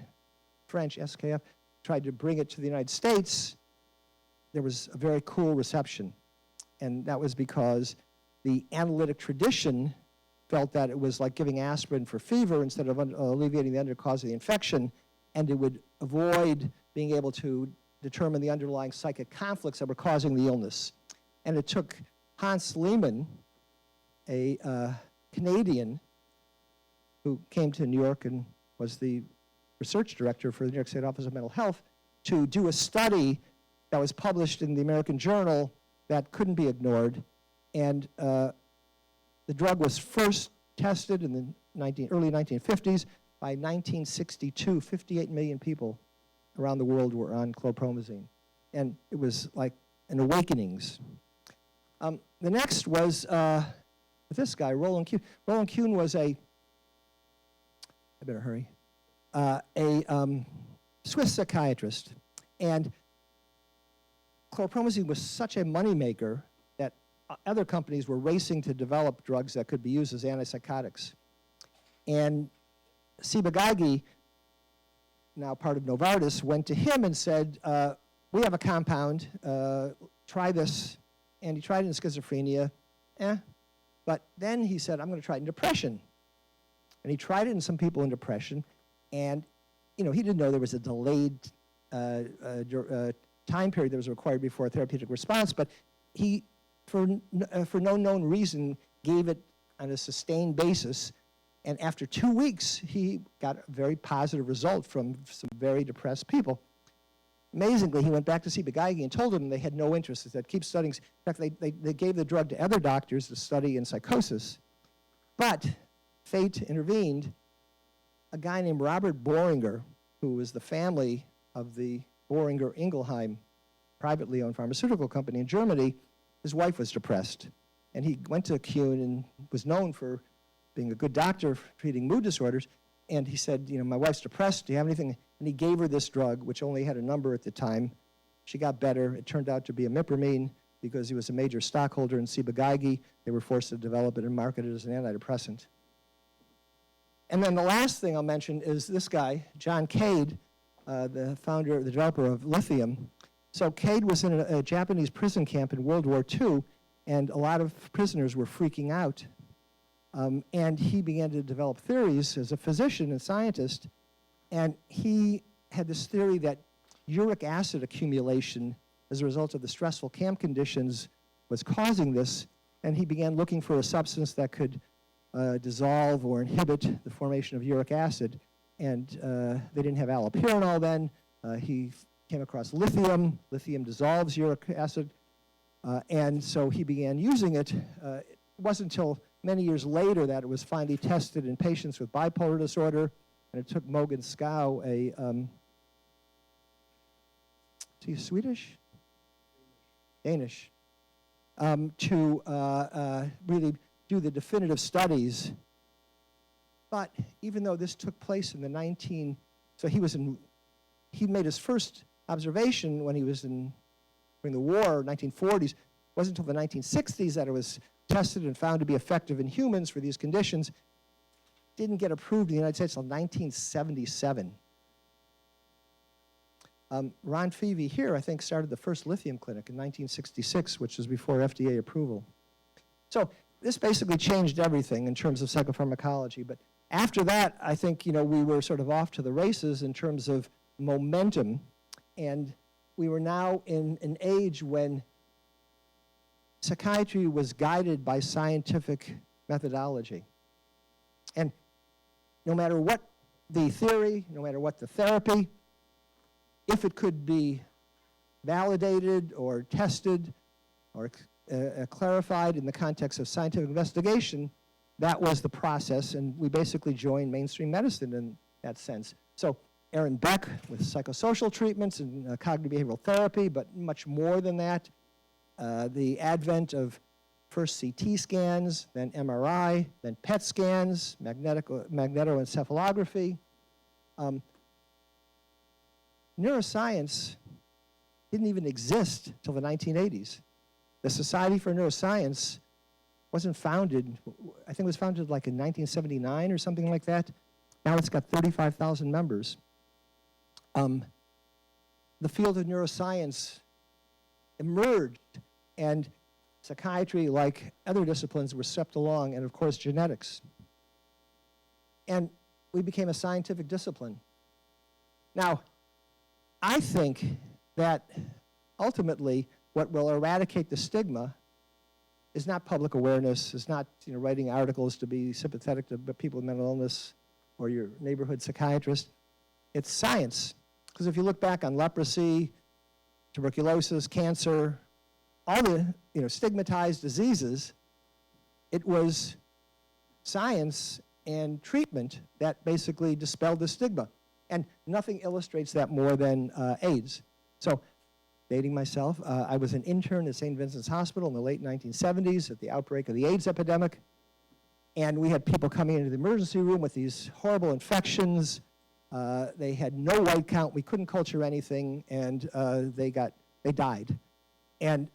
French, SKF, tried to bring it to the United States, there was a very cool reception. And that was because the analytic tradition felt that it was like giving aspirin for fever instead of alleviating the underlying cause of the infection, and it would avoid being able to determine the underlying psychic conflicts that were causing the illness. And it took Hans Lieberman, a Canadian who came to New York and was the research director for the New York State Office of Mental Health, to do a study that was published in the American Journal that couldn't be ignored. And the drug was first tested in the early 1950s. By 1962, 58 million people around the world were on chlorpromazine. And it was like an awakenings. The next was this guy, Roland Kuhn. Roland Kuhn was I better hurry, a Swiss psychiatrist. And chlorpromazine was such a moneymaker that other companies were racing to develop drugs that could be used as antipsychotics. And Ciba-Geigy, now part of Novartis, went to him and said, we have a compound, try this. And he tried it in schizophrenia, But then he said, I'm going to try it in depression. And he tried it in some people in depression, and he didn't know there was a delayed time period that was required before a therapeutic response, but he, for no known reason, gave it on a sustained basis, and after 2 weeks, he got a very positive result from some very depressed people. Amazingly, he went back to Ciba-Geigy and told them they had no interest. They said, keep studying. In fact, they gave the drug to other doctors to study in psychosis. But fate intervened. A guy named Robert Boehringer, who was the family of the Boehringer-Ingelheim privately owned pharmaceutical company in Germany, his wife was depressed. And he went to Kuhn and was known for being a good doctor for treating mood disorders. And he said, my wife's depressed. Do you have anything? And he gave her this drug, which only had a number at the time. She got better. It turned out to be imipramine because he was a major stockholder in Ciba-Geigy. They were forced to develop it and market it as an antidepressant. And then the last thing I'll mention is this guy, John Cade, the developer of lithium. So Cade was in a Japanese prison camp in World War II, and a lot of prisoners were freaking out. And he began to develop theories as a physician and scientist, and he had this theory that uric acid accumulation as a result of the stressful camp conditions was causing this, and he began looking for a substance that could dissolve or inhibit the formation of uric acid. And they didn't have allopurinol then. He came across lithium. Lithium dissolves uric acid. And so he began using it. It wasn't until many years later that it was finally tested in patients with bipolar disorder. And it took Mogen Skau, is he Swedish? Danish. To really do the definitive studies. But even though this took place in the he made his first observation when he was during the war, 1940s. It wasn't until the 1960s that it was tested and found to be effective in humans for these conditions. Didn't get approved in the United States until 1977. Ron Feevey here, I think, started the first lithium clinic in 1966, which was before FDA approval. So this basically changed everything in terms of psychopharmacology. But after that, I think, we were sort of off to the races in terms of momentum. And we were now in an age when psychiatry was guided by scientific methodology. And no matter what the theory, no matter what the therapy, if it could be validated or tested or clarified in the context of scientific investigation, that was the process, and we basically joined mainstream medicine in that sense. So Aaron Beck with psychosocial treatments and cognitive behavioral therapy, but much more than that. The advent of first CT scans, then MRI, then PET scans, magnetoencephalography. Neuroscience didn't even exist till the 1980s. The Society for Neuroscience wasn't founded, I think it was founded like in 1979 or something like that. Now it's got 35,000 members. The field of neuroscience emerged, and psychiatry, like other disciplines, were swept along, and of course genetics. And we became a scientific discipline. Now, I think that ultimately what will eradicate the stigma is not public awareness, is not writing articles to be sympathetic to people with mental illness or your neighborhood psychiatrist. It's science. Because if you look back on leprosy, tuberculosis, cancer, all the stigmatized diseases, it was science and treatment that basically dispelled the stigma. And nothing illustrates that more than AIDS. So, dating myself, I was an intern at St. Vincent's Hospital in the late 1970s at the outbreak of the AIDS epidemic. And we had people coming into the emergency room with these horrible infections. They had no white count. We couldn't culture anything, and they died. And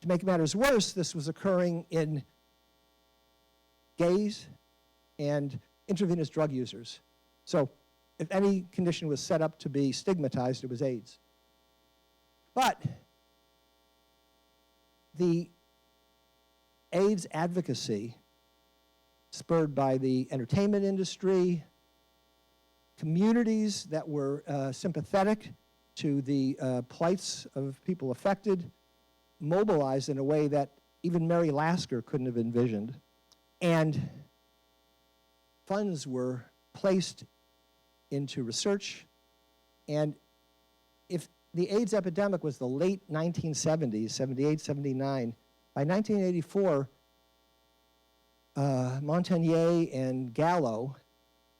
to make matters worse, this was occurring in gays and intravenous drug users. So if any condition was set up to be stigmatized, it was AIDS. But the AIDS advocacy, spurred by the entertainment industry, communities that were sympathetic to the plights of people affected, mobilized in a way that even Mary Lasker couldn't have envisioned. And funds were placed into research. And if the AIDS epidemic was the late 1970s, 78, 79, by 1984, Montagnier and Gallo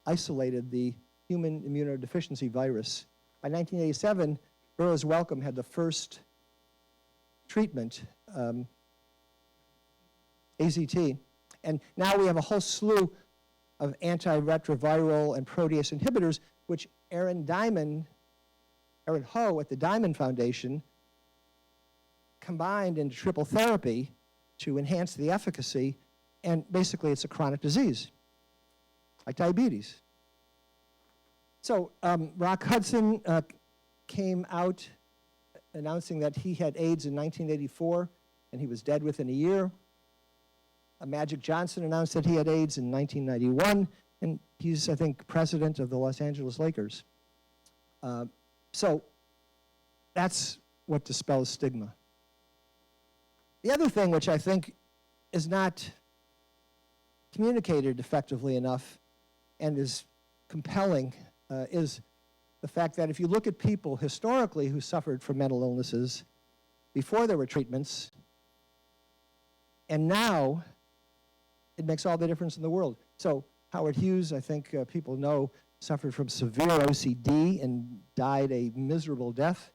isolated the human immunodeficiency virus. By 1987, Burroughs Wellcome had the first treatment, AZT. And now we have a whole slew of antiretroviral and protease inhibitors, which Aaron Ho at the Diamond Foundation combined into triple therapy to enhance the efficacy. And basically, it's a chronic disease, like diabetes. So Rock Hudson came out announcing that he had AIDS in 1984, and he was dead within a year. Magic Johnson announced that he had AIDS in 1991, and he's, I think, president of the Los Angeles Lakers. So that's what dispels stigma. The other thing, which I think is not communicated effectively enough and is compelling is the fact that if you look at people historically who suffered from mental illnesses before there were treatments, and now, it makes all the difference in the world. So Howard Hughes, I think people know, suffered from severe OCD and died a miserable death.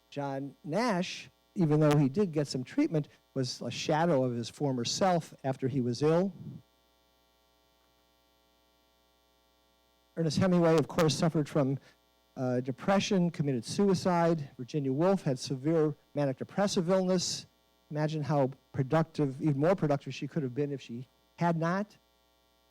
John Nash, even though he did get some treatment, was a shadow of his former self after he was ill. Ernest Hemingway, of course, suffered from depression, committed suicide. Virginia Woolf had severe manic depressive illness. Imagine how productive, even more productive she could have been if she had not.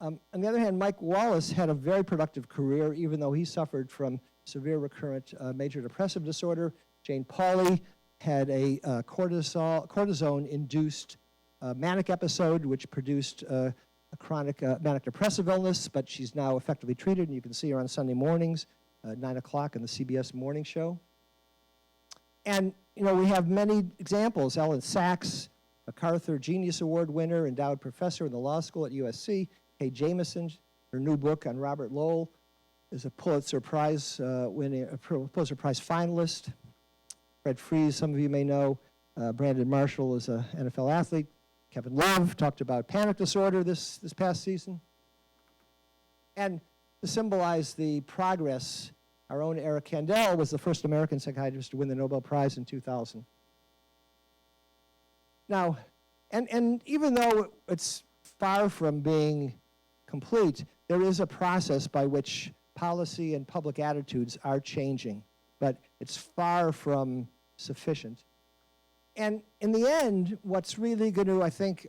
On the other hand, Mike Wallace had a very productive career, even though he suffered from severe recurrent major depressive disorder. Jane Pauley had a cortisone-induced manic episode, which produced a chronic manic depressive illness, but she's now effectively treated, and you can see her on Sunday mornings, 9 o'clock on the CBS Morning Show. And, you know, we have many examples. Ellen Sachs, MacArthur Genius Award winner, endowed professor in the law school at USC. Kay Jamison, her new book on Robert Lowell, is a Pulitzer Prize Pulitzer Prize finalist. Fred Fries, some of you may know. Brandon Marshall is an NFL athlete. Kevin Love talked about panic disorder this past season. And to symbolize the progress, our own Eric Kandel was the first American psychiatrist to win the Nobel Prize in 2000. Now, and even though it's far from being complete, there is a process by which policy and public attitudes are changing, but it's far from sufficient. And in the end, what's really going to, I think,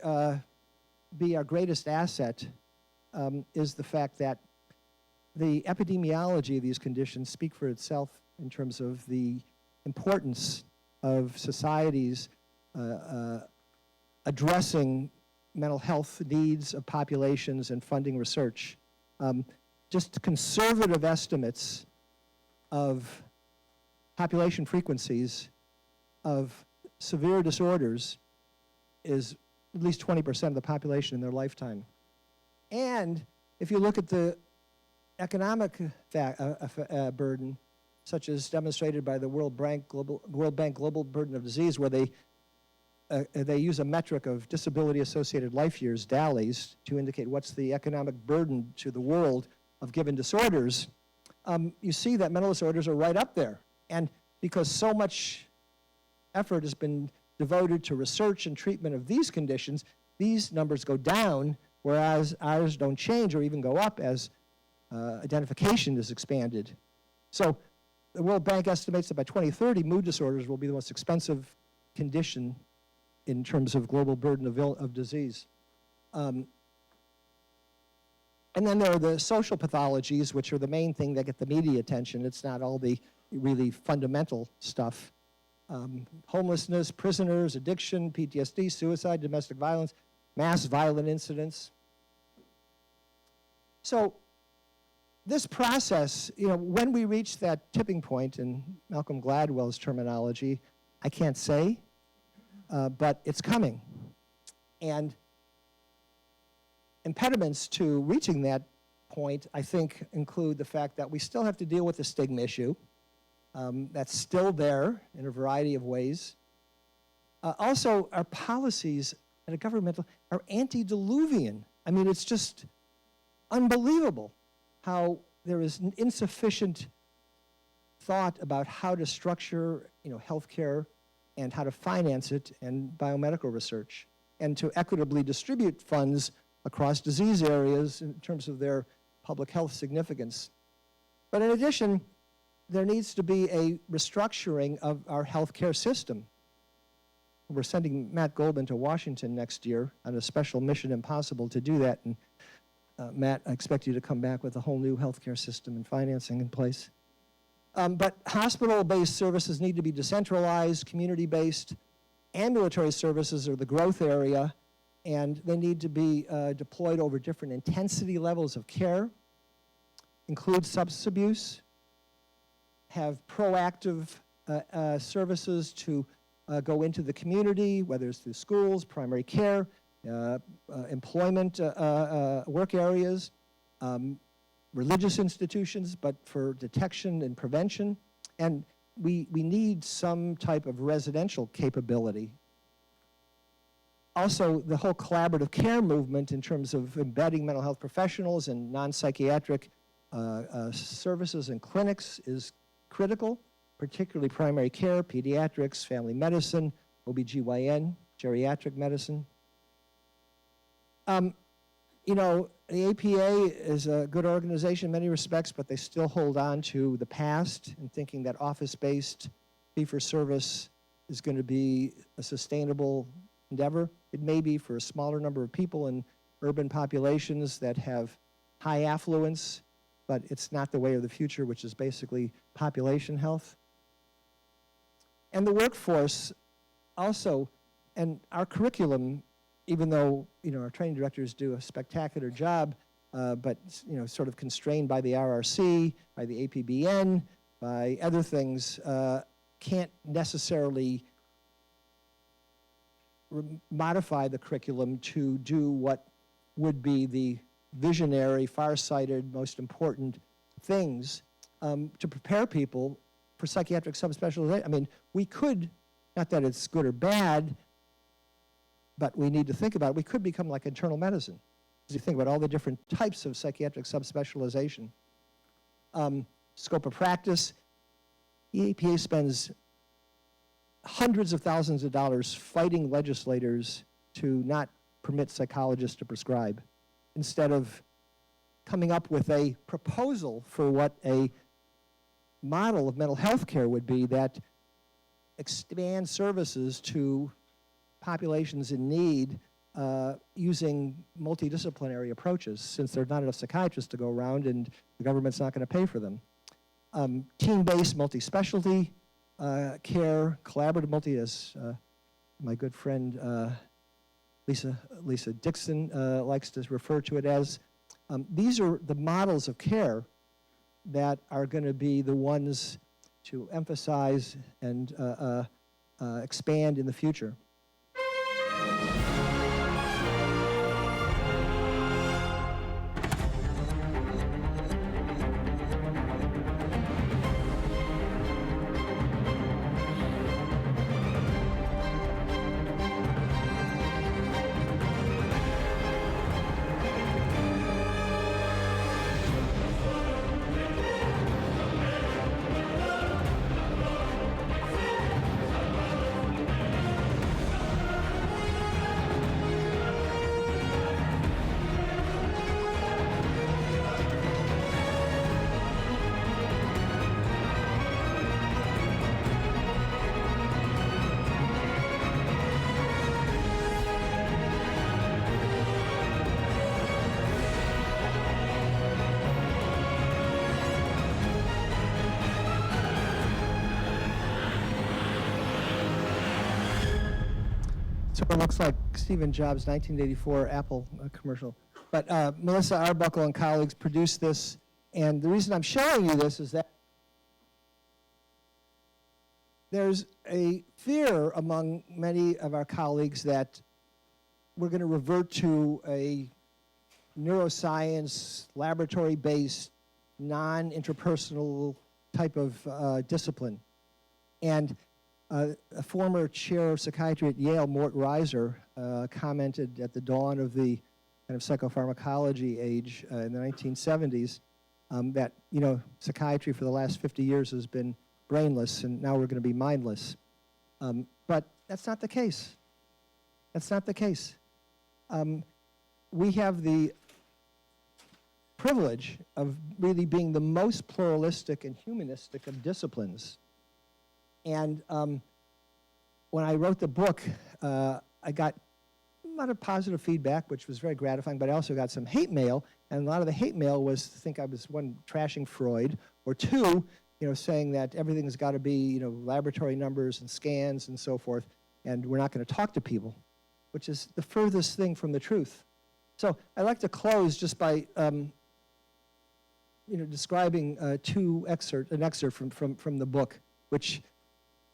be our greatest asset is the fact that the epidemiology of these conditions speak for itself in terms of the importance of societies addressing mental health needs of populations and funding research. Just conservative estimates of population frequencies of severe disorders is at least 20% of the population in their lifetime. And if you look at the economic burden, such as demonstrated by the World Bank Global Burden of Disease, where they use a metric of disability-associated life years, DALYs, to indicate what's the economic burden to the world of given disorders, you see that mental disorders are right up there. And because so much effort has been devoted to research and treatment of these conditions, these numbers go down, whereas ours don't change or even go up as identification is expanded. So the World Bank estimates that by 2030, mood disorders will be the most expensive condition in terms of global burden of disease. And then there are the social pathologies, which are the main thing that get the media attention. It's not all the really fundamental stuff. Homelessness, prisoners, addiction, PTSD, suicide, domestic violence, mass violent incidents. So this process, you know, when we reach that tipping point, in Malcolm Gladwell's terminology, I can't say, but it's coming. And impediments to reaching that point, I think, include the fact that we still have to deal with the stigma issue. That's still there in a variety of ways. Also, our policies at a governmental are antediluvian. I mean, it's just unbelievable how there is insufficient thought about how to structure, you know, healthcare and how to finance it and biomedical research, and to equitably distribute funds across disease areas in terms of their public health significance. But in addition, there needs to be a restructuring of our healthcare system. We're sending Matt Goldman to Washington next year on a special mission impossible to do that. And Matt, I expect you to come back with a whole new healthcare system and financing in place. But hospital-based services need to be decentralized, community-based. Ambulatory services are the growth area, and they need to be deployed over different intensity levels of care, include substance abuse, have proactive services to go into the community, whether it's through schools, primary care, employment work areas, religious institutions, but for detection and prevention. And we need some type of residential capability. Also, the whole collaborative care movement in terms of embedding mental health professionals and non-psychiatric services and clinics is critical, particularly primary care, pediatrics, family medicine, OBGYN, geriatric medicine. You know, the APA is a good organization in many respects, but they still hold on to the past and thinking that office-based fee-for-service is going to be a sustainable endeavor. It may be for a smaller number of people in urban populations that have high affluence, but it's not the way of the future, which is basically population health. And the workforce also, and our curriculum, even though, you know, our training directors do a spectacular job, but, you know, sort of constrained by the RRC, by the APBN, by other things, can't necessarily modify the curriculum to do what would be the visionary, far-sighted, most important things to prepare people for psychiatric subspecialization. I mean, we could, not that it's good or bad, but we need to think about it. We could become like internal medicine, as you think about all the different types of psychiatric subspecialization. Scope of practice, the APA spends hundreds of thousands of dollars fighting legislators to not permit psychologists to prescribe, instead of coming up with a proposal for what a model of mental health care would be that expands services to populations in need using multidisciplinary approaches, since there are not enough psychiatrists to go around and the government's not going to pay for them. Team-based multi-specialty care, collaborative multi, as my good friend Lisa Dixon likes to refer to it as. These are the models of care that are going to be the ones to emphasize and expand in the future. So it looks like Stephen Jobs' 1984 Apple commercial. But Melissa Arbuckle and colleagues produced this, and the reason I'm showing you this is that there's a fear among many of our colleagues that we're going to revert to a neuroscience, laboratory-based, non-interpersonal type of discipline. And a former chair of psychiatry at Yale, Mort Reiser, commented at the dawn of the kind of psychopharmacology age in the 1970s that, you know, psychiatry for the last 50 years has been brainless, and now we're going to be mindless. But that's not the case. That's not the case. We have the privilege of really being the most pluralistic and humanistic of disciplines. And when I wrote the book, I got a lot of positive feedback, which was very gratifying, but I also got some hate mail, and a lot of the hate mail was to think I was, one, trashing Freud, or two, you know, saying that everything's got to be, you know, laboratory numbers and scans and so forth, and we're not going to talk to people, which is the furthest thing from the truth. So I'd like to close just by, you know, describing an excerpt from the book, which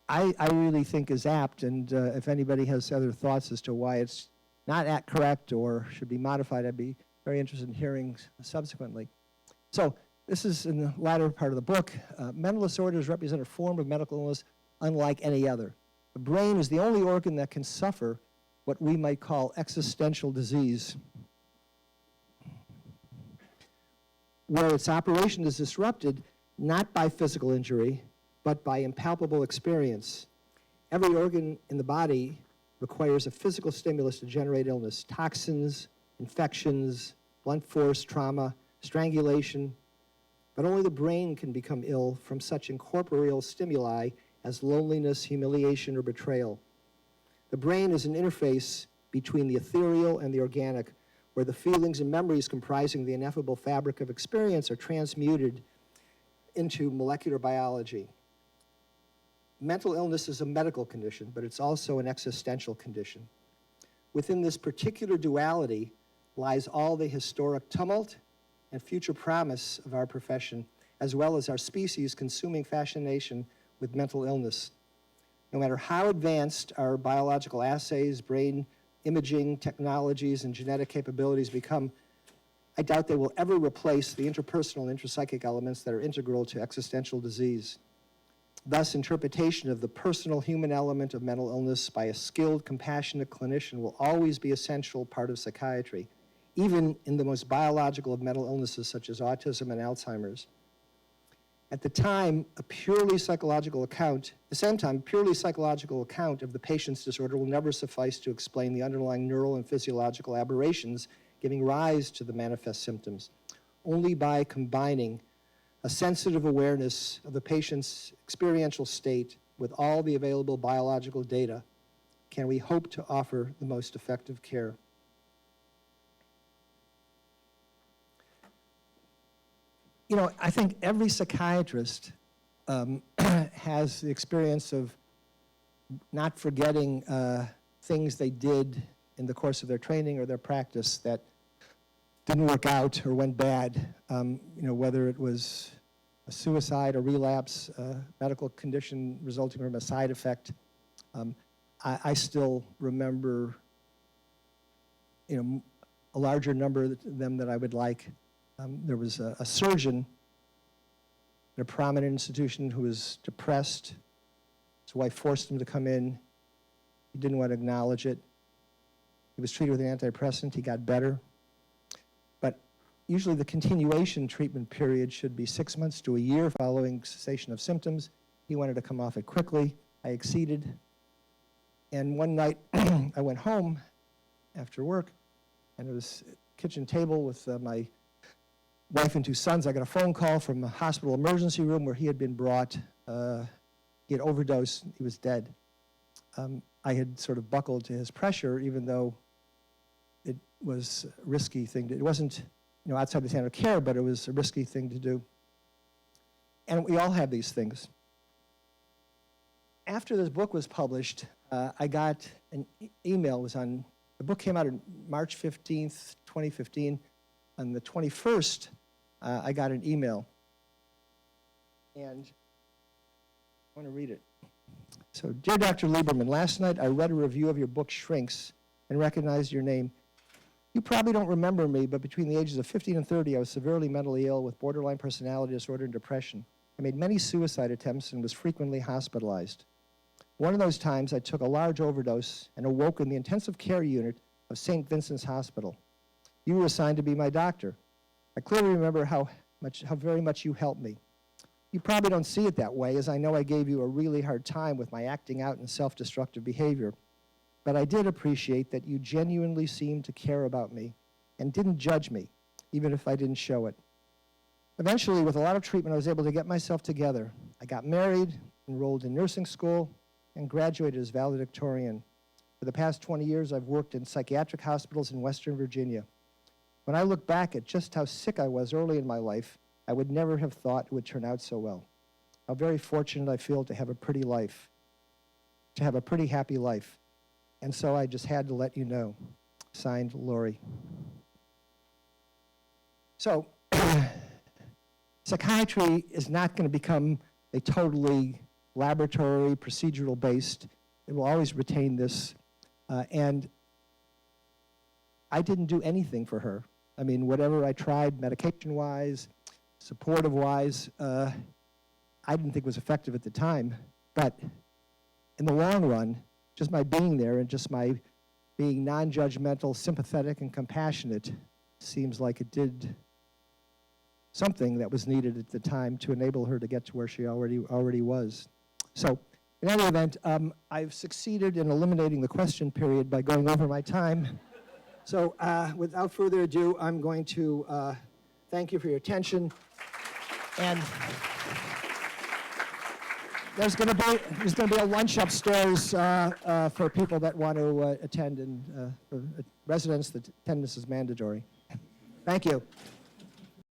I really think is apt, and if anybody has other thoughts as to why it's not correct or should be modified, I'd be very interested in hearing subsequently. So this is in the latter part of the book. Mental disorders represent a form of medical illness unlike any other. The brain is the only organ that can suffer what we might call existential disease, where its operation is disrupted not by physical injury, but by impalpable experience. Every organ in the body requires a physical stimulus to generate illness: toxins, infections, blunt force trauma, strangulation. But only the brain can become ill from such incorporeal stimuli as loneliness, humiliation, or betrayal. The brain is an interface between the ethereal and the organic, where the feelings and memories comprising the ineffable fabric of experience are transmuted into molecular biology. Mental illness is a medical condition, but it's also an existential condition. Within this particular duality lies all the historic tumult and future promise of our profession, as well as our species' consuming fascination with mental illness. No matter how advanced our biological assays, brain imaging technologies, and genetic capabilities become, I doubt they will ever replace the interpersonal and intrapsychic elements that are integral to existential disease. Thus, interpretation of the personal human element of mental illness by a skilled, compassionate clinician will always be an essential part of psychiatry, even in the most biological of mental illnesses such as autism and Alzheimer's. At the time, a purely psychological account of the patient's disorder will never suffice to explain the underlying neural and physiological aberrations giving rise to the manifest symptoms. Only by combining a sensitive awareness of the patient's experiential state with all the available biological data can we hope to offer the most effective care. You know, I think every psychiatrist has the experience of not forgetting things they did in the course of their training or their practice that didn't work out or went bad, you know, whether it was a suicide, a relapse, a medical condition resulting from a side effect. I still remember, you know, a larger number of them that I would like. There was a surgeon at a prominent institution who was depressed. His wife forced him to come in. He didn't want to acknowledge it. He was treated with an antidepressant. He got better. But usually the continuation treatment period should be 6 months to a year following cessation of symptoms. He wanted to come off it quickly. I acceded. And one night I went home after work, and it was at the kitchen table with my wife and 2 sons. I got a phone call from a hospital emergency room where he had been brought. He had overdosed. He was dead. I had sort of buckled to his pressure, even though it was a risky thing. It wasn't, you know, outside the standard of care, but it was a risky thing to do. And we all have these things. After this book was published, I got an email. The book came out on March 15th, 2015. On the 21st, I got an email, and I want to read it. So, dear Dr. Lieberman, last night I read a review of your book, Shrinks, and recognized your name. You probably don't remember me, but between the ages of 15 and 30, I was severely mentally ill with borderline personality disorder and depression. I made many suicide attempts and was frequently hospitalized. One of those times, I took a large overdose and awoke in the intensive care unit of St. Vincent's Hospital. You were assigned to be my doctor. I clearly remember how very much you helped me. You probably don't see it that way, as I know I gave you a really hard time with my acting out and self-destructive behavior. But I did appreciate that you genuinely seemed to care about me and didn't judge me, even if I didn't show it. Eventually, with a lot of treatment, I was able to get myself together. I got married, enrolled in nursing school, and graduated as valedictorian. For the past 20 years, I've worked in psychiatric hospitals in Western Virginia. When I look back at just how sick I was early in my life, I would never have thought it would turn out so well. How very fortunate I feel to have a pretty life, to have a pretty happy life. And so I just had to let you know. Signed, Lori. So, psychiatry is not going to become a totally laboratory, procedural-based. It will always retain this. And I didn't do anything for her. I mean, whatever I tried, medication-wise, supportive-wise, I didn't think was effective at the time. But in the long run, just my being there and just my being non-judgmental, sympathetic, and compassionate seems like it did something that was needed at the time to enable her to get to where she already was. So, in any event, I've succeeded in eliminating the question period by going over my time. So, without further ado, I'm going to thank you for your attention. And there's going to be a lunch upstairs for people that want to attend, and for residents, the attendance is mandatory. Thank you.